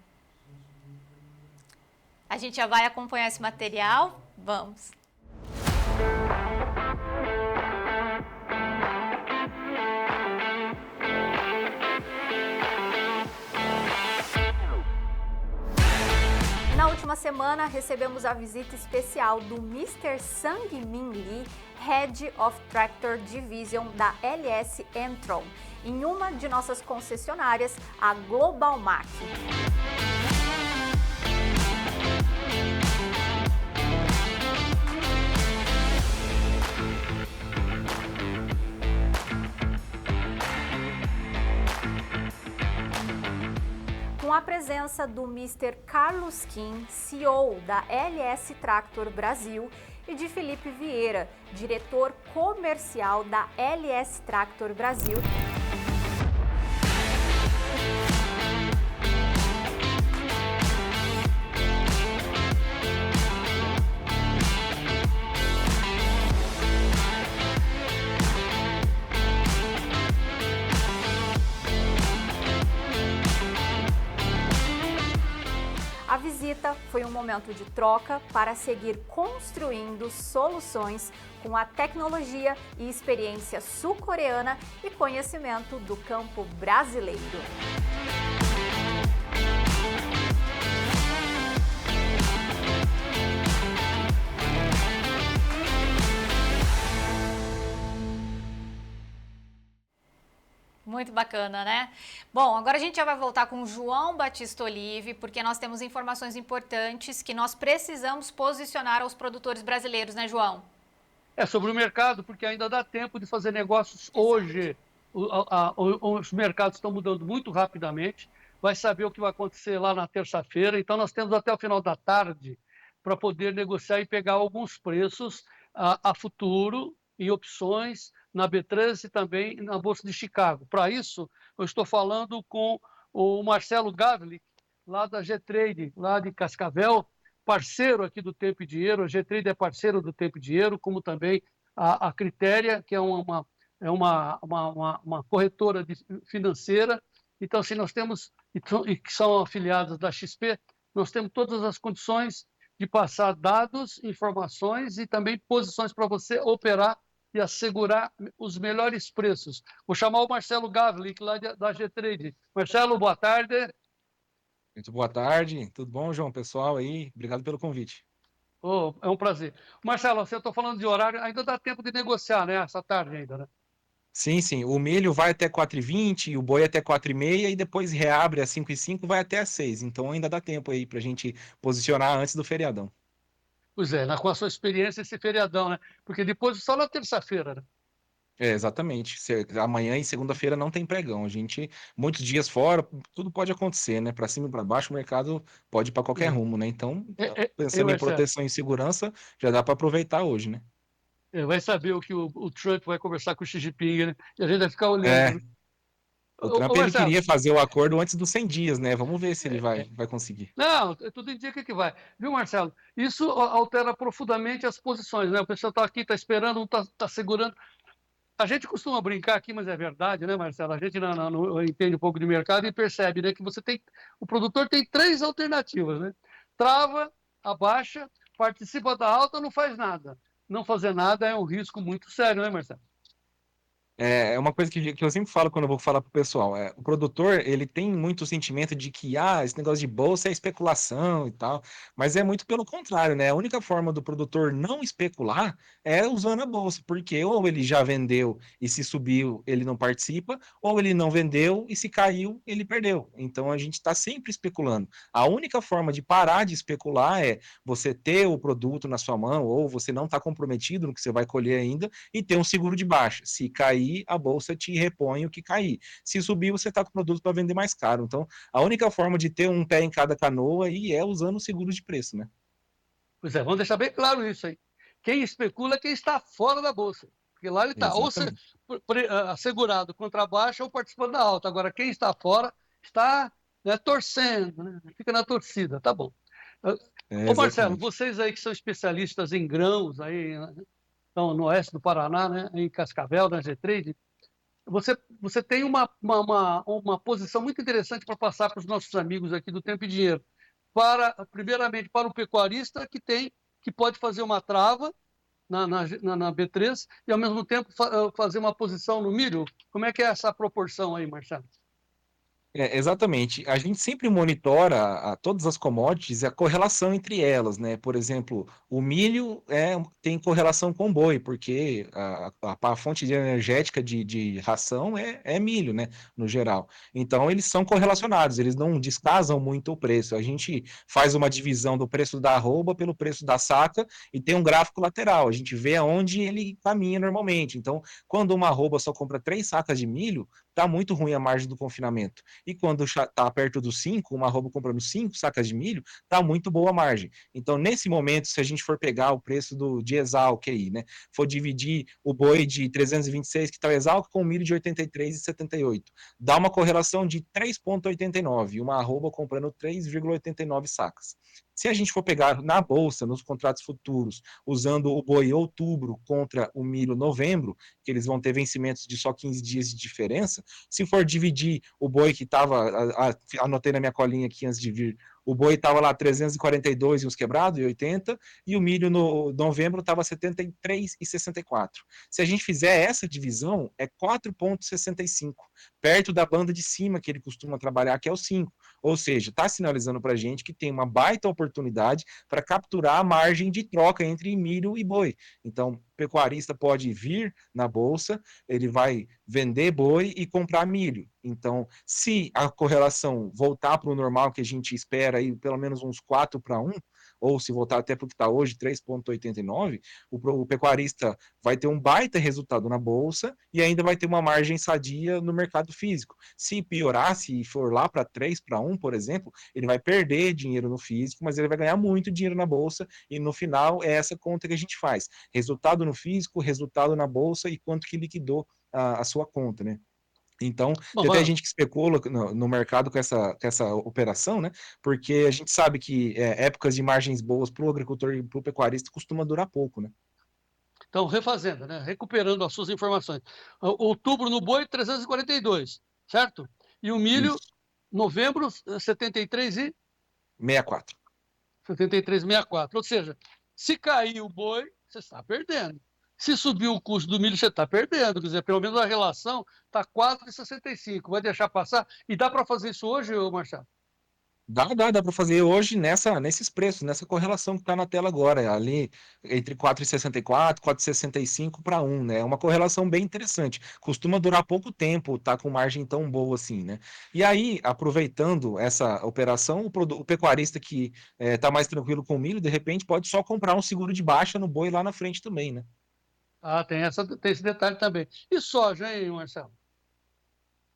A gente já vai acompanhar esse material? Vamos! Na última semana, recebemos a visita especial do Mr. Sang-Min Lee, Head of Tractor Division da LS Entron, em uma de nossas concessionárias, a Global Mac. Com a presença do Mr. Carlos Kim, CEO da LS Tractor Brasil, e de Felipe Vieira, diretor comercial da LS Tractor Brasil. A visita foi um momento de troca para seguir construindo soluções com a tecnologia e experiência sul-coreana e conhecimento do campo brasileiro. muito bacana, né? Bom, agora a gente já vai voltar com o João Batista Olive, porque nós temos informações importantes que nós precisamos posicionar aos produtores brasileiros, né, João? Sobre o mercado, porque ainda dá tempo de fazer negócios hoje. Os mercados estão mudando muito rapidamente. Vai saber o que vai acontecer lá na terça-feira. Então, nós temos até o final da tarde para poder negociar e pegar alguns preços a futuro e opções na B3 e também na Bolsa de Chicago. Para isso, eu estou falando com o Marcelo Gavlik, lá da G-Trade, lá de Cascavel, parceiro aqui do Tempo e Dinheiro. A G-Trade é parceiro do Tempo e Dinheiro, como também a Critéria, que é uma corretora financeira. Então, assim, nós temos, e que são afiliados da XP, nós temos todas as condições de passar dados, informações e também posições para você operar e assegurar os melhores preços. Vou chamar o Marcelo Gavlik, lá da G-Trade. Marcelo, boa tarde. Muito boa tarde, tudo bom, João? Pessoal aí, obrigado pelo convite. É um prazer. Marcelo, eu estou falando de horário, ainda dá tempo de negociar, né? Essa tarde ainda, né? Sim, o milho vai até 4h20, o boi até 4h30 e depois reabre às 5h05, vai até às 6h. Então ainda dá tempo aí para a gente posicionar antes do feriadão. Pois é, com a sua experiência esse feriadão, né? Porque depois só na terça-feira, né? Exatamente. Amanhã e segunda-feira não tem pregão. Muitos dias fora, tudo pode acontecer, né? Para cima e para baixo, o mercado pode ir para qualquer rumo, né? Então, pensando em proteção e segurança, já dá para aproveitar hoje, né? Vai saber o que o Trump vai conversar com o Xi Jinping, né? E a gente vai ficar olhando. Né? O Trump ele queria fazer o acordo antes dos 100 dias, né? Vamos ver se ele vai conseguir. Não, tudo indica que vai. Viu, Marcelo? Isso altera profundamente as posições, né? O pessoal está aqui, está esperando, um está segurando. A gente costuma brincar aqui, mas é verdade, né, Marcelo? A gente não entende um pouco de mercado e percebe, né, que o produtor tem 3 alternativas, né? Trava, abaixa, participa da alta, não faz nada. Não fazer nada é um risco muito sério, né, Marcelo? É uma coisa que eu sempre falo quando eu vou falar para o pessoal. O produtor, ele tem muito sentimento de que esse negócio de bolsa é especulação e tal, mas é muito pelo contrário, né? A única forma do produtor não especular é usando a bolsa, porque ou ele já vendeu e se subiu, ele não participa, ou ele não vendeu e se caiu, ele perdeu. Então a gente está sempre especulando. A única forma de parar de especular é você ter o produto na sua mão, ou você não está comprometido no que você vai colher ainda, e ter um seguro de baixa. Se cair, a bolsa te repõe o que cair. Se subir, você está com o produto para vender mais caro. Então, a única forma de ter um pé em cada canoa aí é usando o seguro de preço, né? Pois é, vamos deixar bem claro isso aí. Quem especula é quem está fora da bolsa. Porque lá ele está ou assegurado contra a baixa ou participando da alta. Agora, quem está fora está, né, torcendo, né? Fica na torcida, tá bom. Ô Marcelo, vocês aí que são especialistas em grãos, aí, então, no oeste do Paraná, né, em Cascavel, na G-Trade, você tem uma posição muito interessante para passar para os nossos amigos aqui do Tempo e Dinheiro. Primeiramente, para o pecuarista que pode fazer uma trava na B3 e, ao mesmo tempo, fazer uma posição no milho. Como é que é essa proporção aí, Marcelo? Exatamente. A gente sempre monitora todas as commodities e a correlação entre elas, né? Por exemplo, o milho tem correlação com o boi, porque a fonte energética de ração é milho, né? No geral. Então, eles são correlacionados, eles não descasam muito o preço. A gente faz uma divisão do preço da arroba pelo preço da saca e tem um gráfico lateral. A gente vê aonde ele caminha normalmente. Então, quando uma arroba só compra 3 sacas de milho, tá muito ruim a margem do confinamento. E quando está perto dos 5, uma arroba comprando 5 sacas de milho, está muito boa a margem. Então, nesse momento, se a gente for pegar o preço de Exalc aí, né, for dividir o boi de 326 que está o Exalc com o milho de 83,78, dá uma correlação de 3,89, uma arroba comprando 3,89 sacas. Se a gente for pegar na bolsa, nos contratos futuros, usando o boi outubro contra o milho novembro, que eles vão ter vencimentos de só 15 dias de diferença, se for dividir o boi que estava, anotei na minha colinha aqui antes de vir, o boi estava lá 342 e uns quebrados, e 80, e o milho no novembro estava 73,64. Se a gente fizer essa divisão, é 4,65, perto da banda de cima que ele costuma trabalhar, que é o 5. Ou seja, está sinalizando para a gente que tem uma baita oportunidade para capturar a margem de troca entre milho e boi. Então, pecuarista pode vir na bolsa, ele vai vender boi e comprar milho. Então, se a correlação voltar para o normal que a gente espera aí, pelo menos uns 4-1, ou se voltar até porque está hoje 3,89, o pecuarista vai ter um baita resultado na bolsa e ainda vai ter uma margem sadia no mercado físico. Se piorar, se for lá para 3-1, por exemplo, ele vai perder dinheiro no físico, mas ele vai ganhar muito dinheiro na bolsa e no final é essa conta que a gente faz. Resultado no físico, resultado na bolsa e quanto que liquidou a sua conta, né? Então, tem até gente que especula no mercado com essa operação, né? Porque a gente sabe que épocas de margens boas para o agricultor e para o pecuarista costuma durar pouco, né? Então, refazendo, né? Recuperando as suas informações. Outubro no boi, 342, certo? E o milho, Isso. novembro, 73 e... 64. 73,64. Ou seja, se cair o boi, você está perdendo. Se subir o custo do milho, você está perdendo. Quer dizer, pelo menos a relação está 4,65. Vai deixar passar? E dá para fazer isso hoje, Marcelo? Dá para fazer hoje nesses preços, nessa correlação que está na tela agora, ali entre 4,64, 4,65 para 1, né? É uma correlação bem interessante. Costuma durar pouco tempo, tá com margem tão boa assim, né? E aí, aproveitando essa operação, o pecuarista que está mais tranquilo com o milho, de repente pode só comprar um seguro de baixa no boi lá na frente também, né? Ah, tem esse detalhe também. E soja, hein, Marcelo?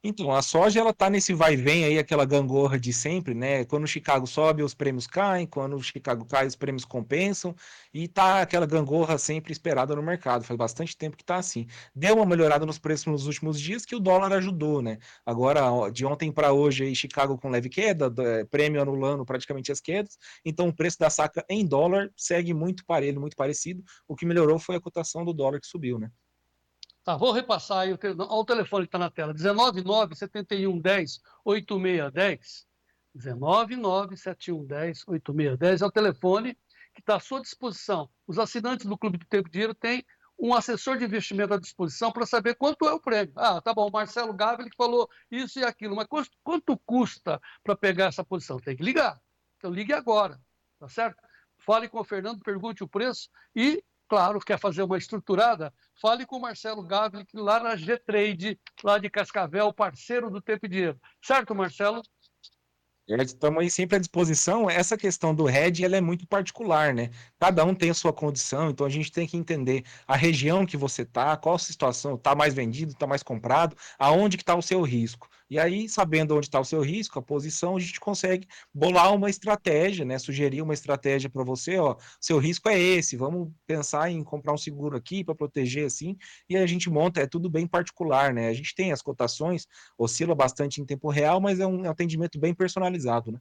Então, a soja ela tá nesse vai e vem aí, aquela gangorra de sempre, né? Quando o Chicago sobe, os prêmios caem, quando o Chicago cai, os prêmios compensam, e tá aquela gangorra sempre esperada no mercado. Faz bastante tempo que tá assim. Deu uma melhorada nos preços nos últimos dias que o dólar ajudou, né? Agora, de ontem para hoje, aí, Chicago com leve queda, prêmio anulando praticamente as quedas, então o preço da saca em dólar segue muito parelho, muito parecido. O que melhorou foi a cotação do dólar que subiu, né? Tá, vou repassar aí olha o telefone que está na tela, 199-7110-8610, 199-7110-8610 é o telefone que está à sua disposição. Os assinantes do Clube do Tempo e Dinheiro têm um assessor de investimento à disposição para saber quanto é o prêmio. Ah, tá bom, o Marcelo Gávea que falou isso e aquilo, mas quanto custa para pegar essa posição? Tem que ligar. Então ligue agora, tá certo? Fale com o Fernando, pergunte o preço e claro, quer fazer uma estruturada, fale com o Marcelo Gávea, lá na G-Trade, lá de Cascavel, parceiro do Tempo e Dinheiro. Certo, Marcelo? Estamos aí sempre à disposição. Essa questão do hedge, ela é muito particular, né? Cada um tem a sua condição, então a gente tem que entender a região que você está, qual a situação, está mais vendido, está mais comprado, aonde que está o seu risco. E aí, sabendo onde está o seu risco, a posição, a gente consegue bolar uma estratégia, né? Sugerir uma estratégia para você, ó, seu risco é esse, vamos pensar em comprar um seguro aqui para proteger assim, e a gente monta, é tudo bem particular, né? A gente tem as cotações, oscila bastante em tempo real, mas é um atendimento bem personalizado, né?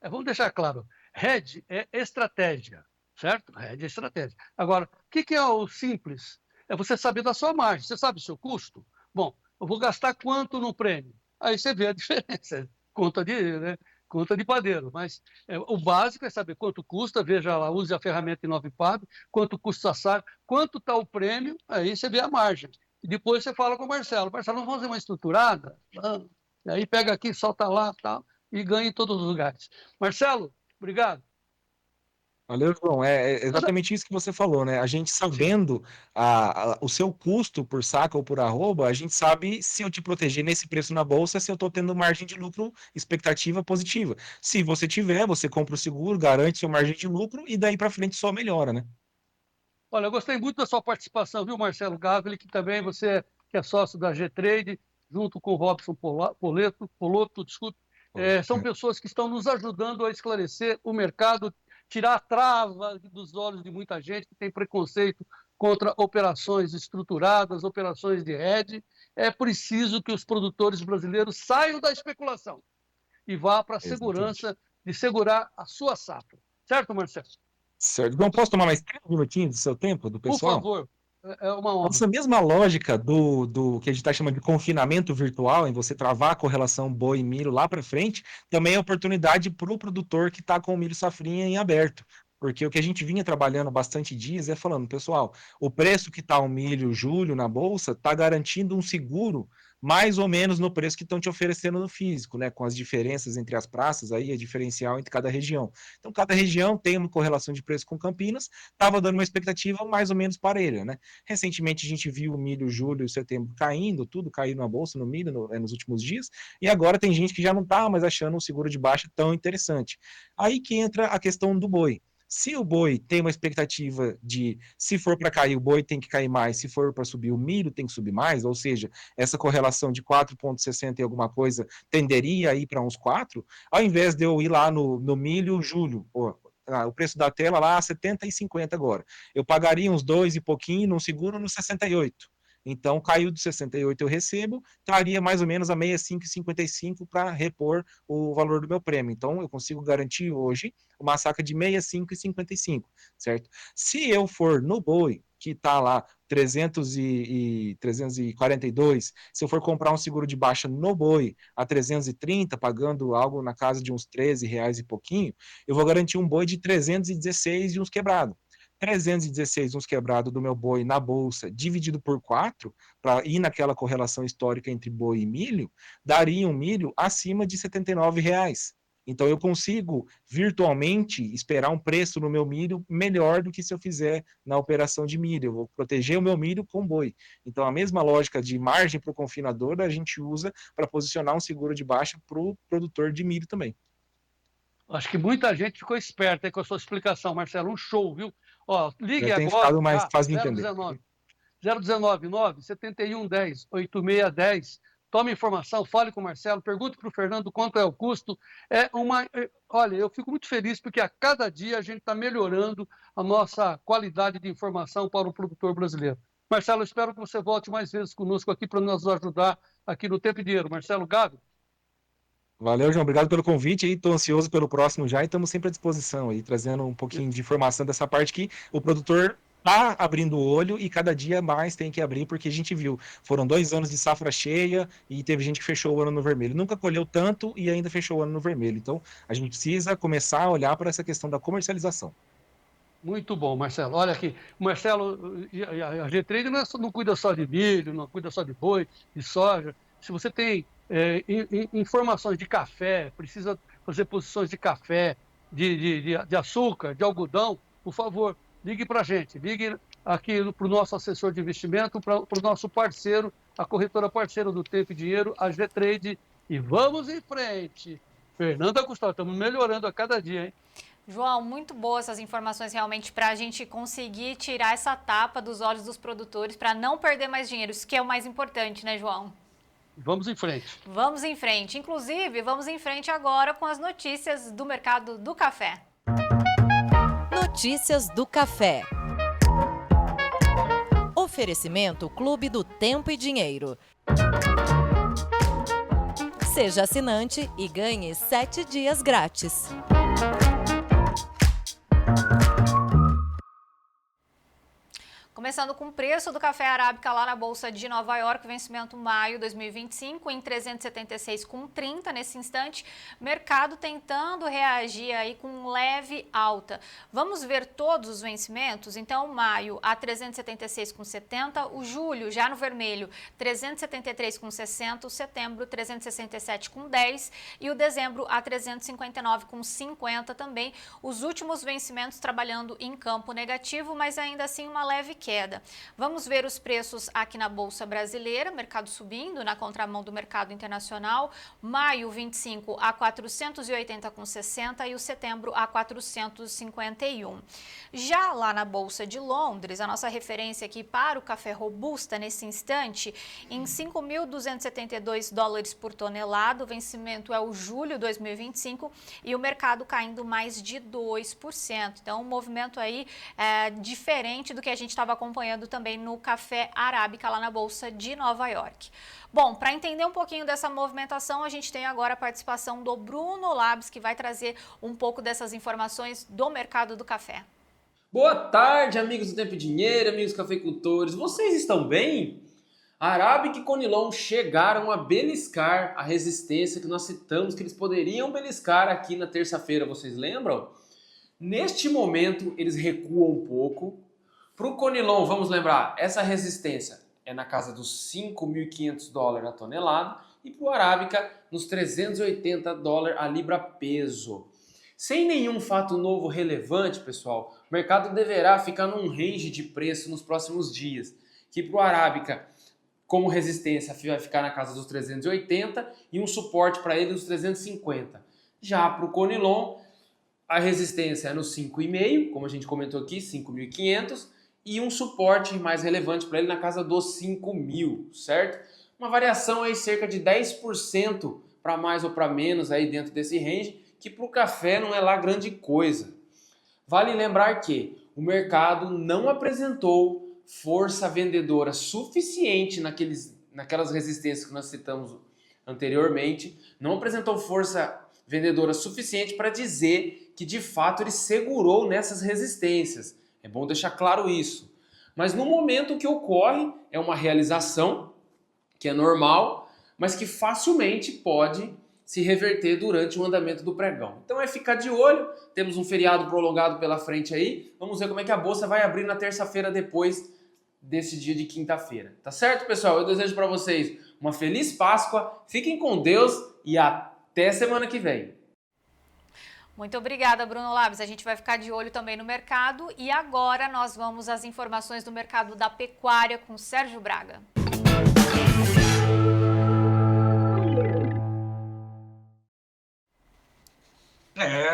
Vamos deixar claro, hedge é estratégia, certo? Hedge é estratégia. Agora, o que é o simples? É você saber da sua margem, você sabe o seu custo? Bom, eu vou gastar quanto no prêmio? Aí você vê a diferença, conta de padeiro, mas o básico é saber quanto custa, veja lá, use a ferramenta InovaPab, quanto custa a saca, quanto está o prêmio, aí você vê a margem. E depois você fala com o Marcelo, vamos fazer uma estruturada? Aí pega aqui, solta lá, tal, e ganha em todos os lugares. Marcelo, obrigado. Valeu, João. É exatamente isso que você falou, né? A gente sabendo o seu custo por saca ou por arroba, a gente sabe se eu te proteger nesse preço na bolsa, se eu estou tendo margem de lucro, expectativa positiva. Se você tiver, você compra o seguro, garante sua margem de lucro e daí para frente só melhora, né? Olha, eu gostei muito da sua participação, viu, Marcelo Gávea, que também você que é sócio da G-Trade, junto com o Robson Poloto, desculpe. São pessoas que estão nos ajudando a esclarecer o mercado, tirar a trava dos olhos de muita gente que tem preconceito contra operações estruturadas, operações de hedge. É preciso que os produtores brasileiros saiam da especulação e vá para a segurança de segurar a sua safra. Certo, Marcelo? Certo. Não posso tomar mais 3 minutinhos do seu tempo, do pessoal? Por favor. É uma honra. Essa mesma lógica do que a gente está chamando de confinamento virtual, em você travar a correlação boi e milho lá para frente, também é oportunidade para o produtor que está com o milho safrinha em aberto. Porque o que a gente vinha trabalhando bastante dias é falando, pessoal, o preço que está o milho julho na bolsa está garantindo um seguro mais ou menos no preço que estão te oferecendo no físico, né? Com as diferenças entre as praças, aí é diferencial entre cada região. Então, cada região tem uma correlação de preço com Campinas, estava dando uma expectativa mais ou menos parelha, né? Recentemente a gente viu o milho julho e setembro caindo, tudo caiu na bolsa, no milho, nos últimos dias, e agora tem gente que já não está mais achando um seguro de baixa tão interessante. Aí que entra a questão do boi. Se o boi tem uma expectativa de, se for para cair, o boi tem que cair mais, se for para subir, o milho tem que subir mais, ou seja, essa correlação de 4,60 e alguma coisa tenderia a ir para uns 4, ao invés de eu ir lá no milho julho, o preço da tela lá 70,50 agora, eu pagaria uns 2 e pouquinho num seguro no 68. Então, caiu de 68 eu recebo, estaria mais ou menos a 65,55 para repor o valor do meu prêmio. Então, eu consigo garantir hoje uma saca de 65,55, certo? Se eu for no boi, que está lá 342, se eu for comprar um seguro de baixa no boi a 330, pagando algo na casa de uns R$13 e pouquinho, eu vou garantir um boi de 316 e uns quebrados. 316 uns quebrados do meu boi na bolsa, dividido por 4, para ir naquela correlação histórica entre boi e milho, daria um milho acima de R$79. Então eu consigo virtualmente esperar um preço no meu milho melhor do que se eu fizer na operação de milho. Eu vou proteger o meu milho com boi. Então a mesma lógica de margem para o confinador a gente usa para posicionar um seguro de baixa para o produtor de milho também. Acho que muita gente ficou esperta aí com a sua explicação, Marcelo. Um show, viu? Ó, ligue Já tem agora. ficado mais fácil de entender. 019 97110 8610. Tome informação, fale com o Marcelo, pergunte para o Fernando quanto é o custo. Olha, eu fico muito feliz porque a cada dia a gente está melhorando a nossa qualidade de informação para o produtor brasileiro. Marcelo, eu espero que você volte mais vezes conosco aqui para nos ajudar aqui no Tempo e Dinheiro. Marcelo Gavi. Valeu, João. Obrigado pelo convite. Estou ansioso pelo próximo já e estamos sempre à disposição aí, trazendo um pouquinho de informação dessa parte que o produtor está abrindo o olho e cada dia mais tem que abrir, porque a gente viu, foram 2 anos de safra cheia e teve gente que fechou o ano no vermelho. Nunca colheu tanto e ainda fechou o ano no vermelho. Então, a gente precisa começar a olhar para essa questão da comercialização. Muito bom, Marcelo. Olha aqui, o Marcelo, a G3 não cuida só de milho, não cuida só de boi, de soja. Se você tem informações de café, precisa fazer posições de café, de açúcar, de algodão, por favor, ligue para a gente, ligue aqui para o nosso assessor de investimento, para o nosso parceiro, a corretora parceira do Tempo e Dinheiro, a G-Trade, e vamos em frente. Fernanda Custódio, estamos melhorando a cada dia, hein? João, muito boas essas informações realmente para a gente conseguir tirar essa tapa dos olhos dos produtores para não perder mais dinheiro, isso que é o mais importante, né, João? Vamos em frente. Vamos em frente. Inclusive, vamos em frente agora com as notícias do mercado do café. Notícias do café. Oferecimento Clube do Tempo e Dinheiro. Seja assinante e ganhe 7 dias grátis. Começando com o preço do café arábica lá na Bolsa de Nova York, vencimento maio 2025 em 376,30 nesse instante. Mercado tentando reagir aí com leve alta. Vamos ver todos os vencimentos? Então, maio a 376,70, o julho já no vermelho 373,60, o setembro 367,10 e o dezembro a 359,50 também. Os últimos vencimentos trabalhando em campo negativo, mas ainda assim uma leve queda. Vamos ver os preços aqui na Bolsa Brasileira, mercado subindo na contramão do mercado internacional, maio 25 a 480,60 e o setembro a 451. Já lá na Bolsa de Londres, a nossa referência aqui para o café robusta nesse instante, em 5.272 dólares por tonelada, o vencimento é o julho 2025 e o mercado caindo mais de 2%. Então, um movimento aí diferente do que a gente estava acompanhando também no café arábica lá na Bolsa de Nova York. Bom, para entender um pouquinho dessa movimentação, a gente tem agora a participação do Bruno Labs, que vai trazer um pouco dessas informações do mercado do café. Boa tarde, amigos do Tempo e Dinheiro, amigos cafeicultores. Vocês estão bem? A Arábica e Conilon chegaram a beliscar a resistência que nós citamos que eles poderiam beliscar aqui na terça-feira, vocês lembram? Neste momento, eles recuam um pouco. Para o Conilon, vamos lembrar, essa resistência é na casa dos 5.500 dólares a tonelada e para o Arábica nos 380 dólares a libra peso. Sem nenhum fato novo relevante, pessoal, o mercado deverá ficar num range de preço nos próximos dias, que para o Arábica, como resistência, vai ficar na casa dos 380 e um suporte para ele nos 350. Já para o Conilon, a resistência é no 5,5, como a gente comentou aqui, 5.500, e um suporte mais relevante para ele na casa dos 5.000, certo? Uma variação aí cerca de 10% para mais ou para menos aí dentro desse range, que para o café não é lá grande coisa. Vale lembrar que o mercado não apresentou força vendedora suficiente naquelas resistências que nós citamos anteriormente, não apresentou força vendedora suficiente para dizer que de fato ele segurou nessas resistências. É bom deixar claro isso. Mas no momento que ocorre é uma realização que é normal, mas que facilmente pode se reverter durante o andamento do pregão. Então é ficar de olho, temos um feriado prolongado pela frente aí, vamos ver como é que a bolsa vai abrir na terça-feira depois desse dia de quinta-feira. Tá certo, pessoal? Eu desejo para vocês uma feliz Páscoa, fiquem com Deus e até semana que vem. Muito obrigada, Bruno Labs. A gente vai ficar de olho também no mercado e agora nós vamos às informações do mercado da pecuária com Sérgio Braga.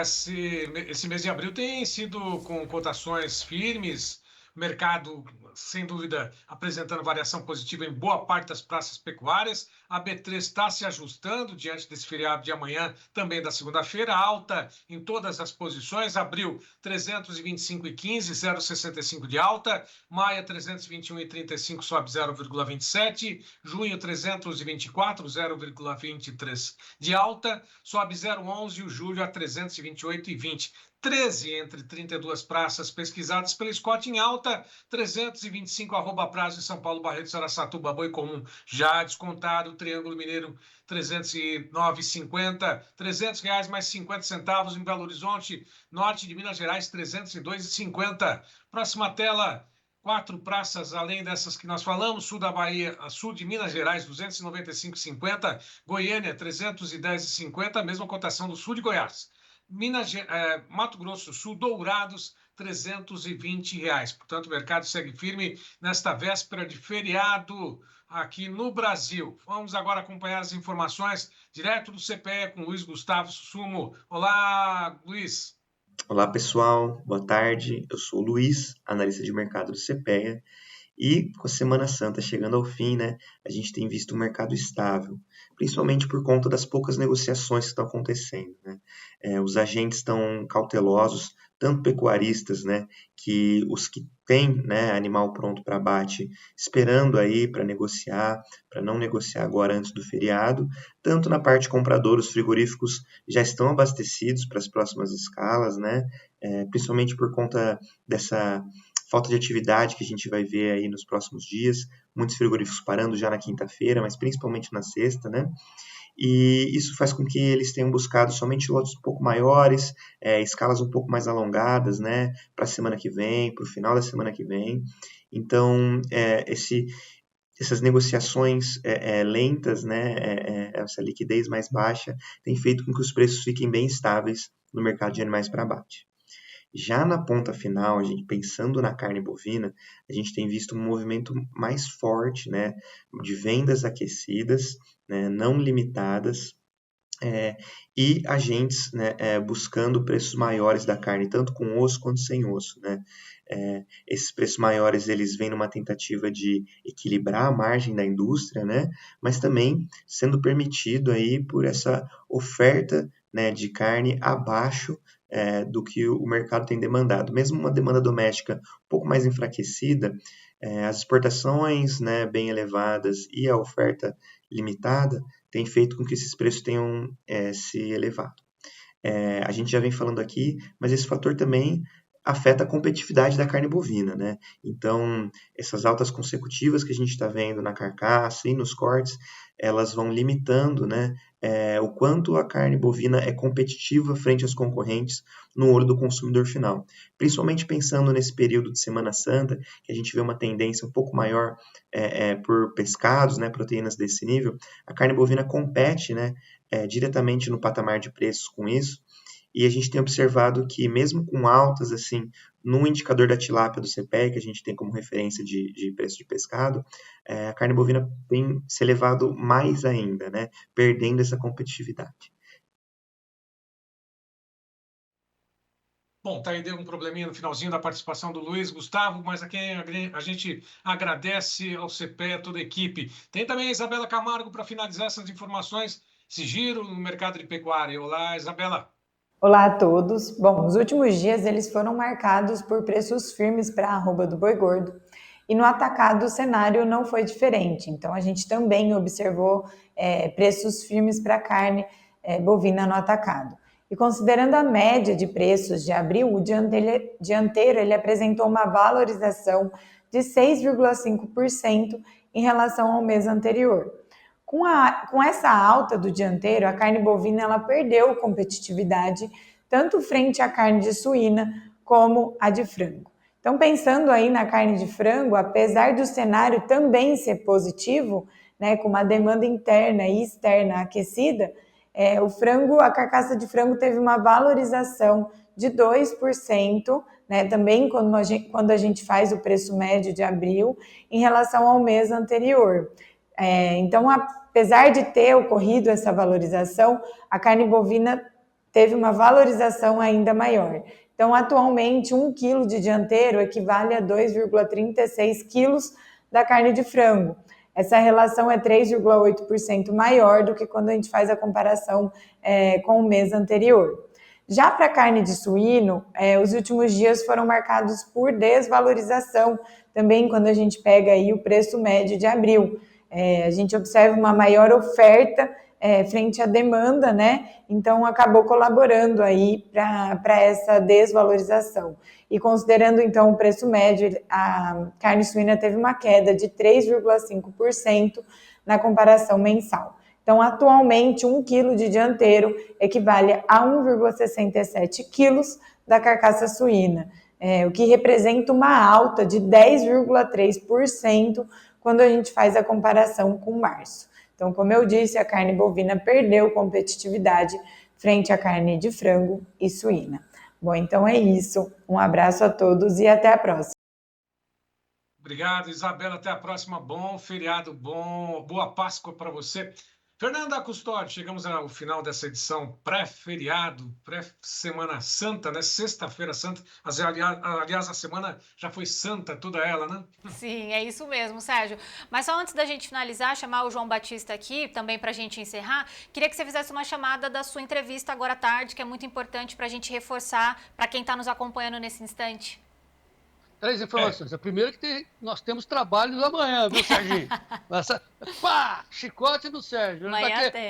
Esse mês de abril tem sido com cotações firmes, mercado, sem dúvida, apresentando variação positiva em boa parte das praças pecuárias. A B3 está se ajustando diante desse feriado de amanhã, também da segunda-feira, alta em todas as posições. Abril 325,15, 0,65 de alta. Maia 321,35, sobe 0,27. Junho 324, 0,23 de alta, sobe 0,11. E o julho a 328,20. 13 entre 32 praças pesquisadas pela Scott em alta, 325 @prazo em São Paulo, Barreto, Araçatuba, Boi Comum já descontado, Triângulo Mineiro 309,50, R$300 mais 50 centavos em Belo Horizonte, Norte de Minas Gerais 302,50. Próxima tela, 4 praças além dessas que nós falamos, sul da Bahia, sul de Minas Gerais 295,50, Goiânia 310,50, mesma cotação do sul de Goiás. Mato Grosso do Sul, Dourados, R$320. Portanto, o mercado segue firme nesta véspera de feriado aqui no Brasil. Vamos agora acompanhar as informações direto do CPE com Luiz Gustavo Sumo. Olá, Luiz. Olá, pessoal. Boa tarde. Eu sou o Luiz, analista de mercado do CPEA. E com a Semana Santa chegando ao fim, né, a gente tem visto um mercado estável, principalmente por conta das poucas negociações que estão acontecendo, né? Os agentes estão cautelosos, tanto pecuaristas, né, que os que têm, né, animal pronto para abate, esperando aí para negociar, para não negociar agora antes do feriado, tanto na parte compradora, os frigoríficos já estão abastecidos para as próximas escalas, né, principalmente por conta dessa falta de atividade que a gente vai ver aí nos próximos dias, muitos frigoríficos parando já na quinta-feira, mas principalmente na sexta, né? E isso faz com que eles tenham buscado somente lotes um pouco maiores, escalas um pouco mais alongadas, né? Para a semana que vem, para o final da semana que vem. Então, essas negociações lentas, né? Essa liquidez mais baixa tem feito com que os preços fiquem bem estáveis no mercado de animais para abate. Já na ponta final, a gente pensando na carne bovina, a gente tem visto um movimento mais forte, né, de vendas aquecidas, né, não limitadas, e agentes, né, buscando preços maiores da carne, tanto com osso quanto sem osso, né. Esses preços maiores eles vêm numa tentativa de equilibrar a margem da indústria, né, mas também sendo permitido aí por essa oferta, né, de carne abaixo do que o mercado tem demandado. Mesmo uma demanda doméstica um pouco mais enfraquecida, as exportações, né, bem elevadas e a oferta limitada tem feito com que esses preços tenham se elevado. A gente já vem falando aqui, mas esse fator também afeta a competitividade da carne bovina, né? Então, essas altas consecutivas que a gente está vendo na carcaça e nos cortes, elas vão limitando, né, o quanto a carne bovina é competitiva frente aos concorrentes no olho do consumidor final. Principalmente pensando nesse período de Semana Santa, que a gente vê uma tendência um pouco maior por pescados, né, proteínas desse nível, a carne bovina compete, né, diretamente no patamar de preços com isso, e a gente tem observado que mesmo com altas, assim, no indicador da tilápia do CPEA, que a gente tem como referência de preço de pescado, a carne bovina tem se elevado mais ainda, né, perdendo essa competitividade. Bom, tá aí, deu um probleminha no finalzinho da participação do Luiz Gustavo, mas aqui a gente agradece ao CPEA, toda a equipe. Tem também a Isabela Camargo para finalizar essas informações, esse giro no mercado de pecuária. Olá, Isabela. Olá a todos. Bom, os últimos dias eles foram marcados por preços firmes para a arroba do boi gordo e no atacado o cenário não foi diferente. Então a gente também observou preços firmes para a carne bovina no atacado. E considerando a média de preços de abril, o dianteiro ele apresentou uma valorização de 6,5% em relação ao mês anterior. Com essa alta do dianteiro, a carne bovina ela perdeu competitividade, tanto frente à carne de suína como a de frango. Então, pensando aí na carne de frango, apesar do cenário também ser positivo, né, com uma demanda interna e externa aquecida, a carcaça de frango teve uma valorização de 2%, né, também quando a gente faz o preço médio de abril, em relação ao mês anterior. Então, apesar de ter ocorrido essa valorização, a carne bovina teve uma valorização ainda maior. Então, atualmente, 1 quilo de dianteiro equivale a 2,36 quilos da carne de frango. Essa relação é 3,8% maior do que quando a gente faz a comparação com o mês anterior. Já para a carne de suíno, os últimos dias foram marcados por desvalorização, também quando a gente pega aí o preço médio de abril. A gente observa uma maior oferta frente à demanda, né? Então acabou colaborando aí para essa desvalorização. E considerando então o preço médio, a carne suína teve uma queda de 3,5% na comparação mensal. Então, atualmente, 1 quilo de dianteiro equivale a 1,67 quilos da carcaça suína, o que representa uma alta de 10,3% quando a gente faz a comparação com março. Então, como eu disse, a carne bovina perdeu competitividade frente à carne de frango e suína. Bom, então é isso. Um abraço a todos e até a próxima. Obrigado, Isabela. Até a próxima. Bom feriado, boa Páscoa para você. Fernanda Custódio, chegamos ao final dessa edição pré-feriado, pré-Semana Santa, né? Sexta-feira Santa. Aliás, a semana já foi santa, toda ela, né? Sim, é isso mesmo, Sérgio. Mas só antes da gente finalizar, chamar o João Batista aqui, também para a gente encerrar, queria que você fizesse uma chamada da sua entrevista agora à tarde, que é muito importante para a gente reforçar para quem está nos acompanhando nesse instante. 3 informações. A primeira é que nós temos trabalhos amanhã, viu, Serginho? Chicote do Sérgio.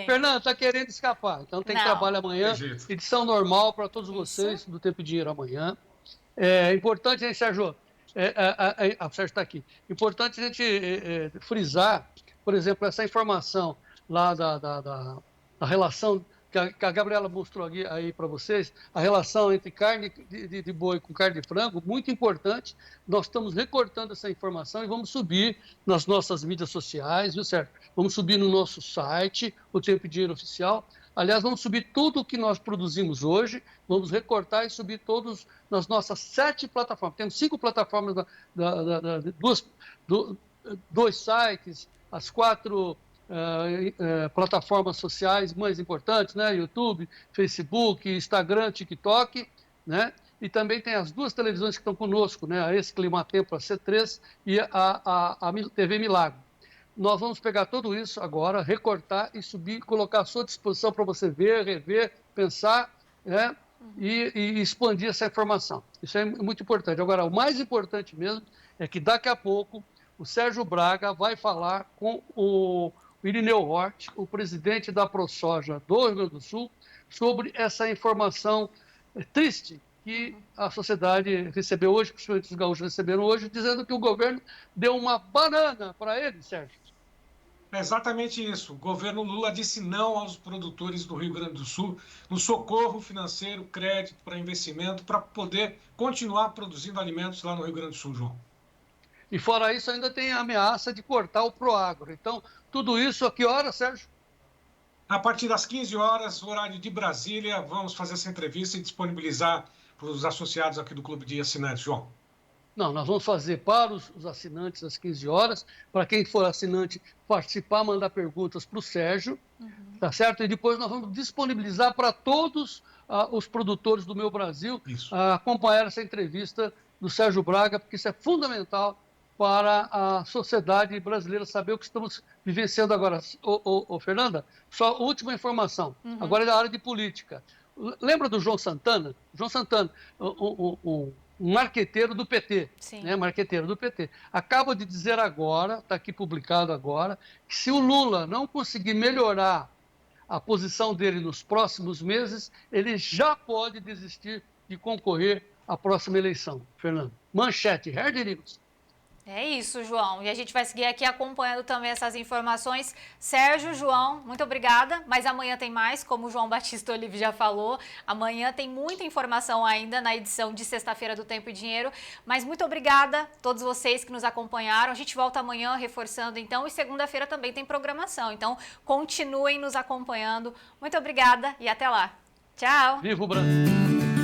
Fernando, está querendo escapar. Então tem trabalho amanhã. Edição normal para todos vocês do Tempo e Dinheiro amanhã. É importante, hein, Sérgio? O Sérgio está aqui. Importante a gente frisar, por exemplo, essa informação lá da relação que a Gabriela mostrou aí para vocês, a relação entre carne de boi com carne de frango, muito importante. Nós estamos recortando essa informação e vamos subir nas nossas mídias sociais, viu, certo? Vamos subir no nosso site, o Tempo e Dinheiro Oficial. Aliás, vamos subir tudo o que nós produzimos hoje, vamos recortar e subir todos nas nossas 7 plataformas. Temos 5 plataformas, 2 sites, as 4... plataformas sociais mais importantes, né? YouTube, Facebook, Instagram, TikTok, né? E também tem as 2 televisões que estão conosco, né? A Esse Climatempo, a C3 e a TV Milagro. Nós vamos pegar tudo isso agora, recortar e subir, colocar à sua disposição para você ver, rever, pensar, né? E expandir essa informação. Isso é muito importante. Agora, o mais importante mesmo é que daqui a pouco o Sérgio Braga vai falar com o Irineu Hort, o presidente da ProSoja do Rio Grande do Sul, sobre essa informação triste que a sociedade recebeu hoje, principalmente os gaúchos receberam hoje, dizendo que o governo deu uma banana para ele, Sérgio. É exatamente isso. O governo Lula disse não aos produtores do Rio Grande do Sul no socorro financeiro, crédito para investimento, para poder continuar produzindo alimentos lá no Rio Grande do Sul, João. E fora isso, ainda tem a ameaça de cortar o Proagro. Então, tudo isso a que hora, Sérgio? A partir das 15 horas, horário de Brasília, vamos fazer essa entrevista e disponibilizar para os associados aqui do Clube de Assinantes, João. Não, nós vamos fazer para os assinantes às 15 horas, para quem for assinante participar, mandar perguntas para o Sérgio, tá certo? E depois nós vamos disponibilizar para todos os produtores do Meu Brasil acompanhar essa entrevista do Sérgio Braga, porque isso é fundamental para a sociedade brasileira saber o que estamos vivenciando agora. Fernanda, só última informação, agora é da área de política. Lembra do João Santana? João Santana, um marqueteiro do PT, né? Marqueteiro do PT. Acaba de dizer agora, está aqui publicado agora, que se o Lula não conseguir melhorar a posição dele nos próximos meses, ele já pode desistir de concorrer à próxima eleição. Fernando, manchete, Herd News. É isso, João. E a gente vai seguir aqui acompanhando também essas informações. Sérgio, João, muito obrigada. Mas amanhã tem mais, como o João Batista Olive já falou. Amanhã tem muita informação ainda na edição de sexta-feira do Tempo e Dinheiro. Mas muito obrigada a todos vocês que nos acompanharam. A gente volta amanhã reforçando, então. E segunda-feira também tem programação. Então, continuem nos acompanhando. Muito obrigada e até lá. Tchau. Viva o Brasil.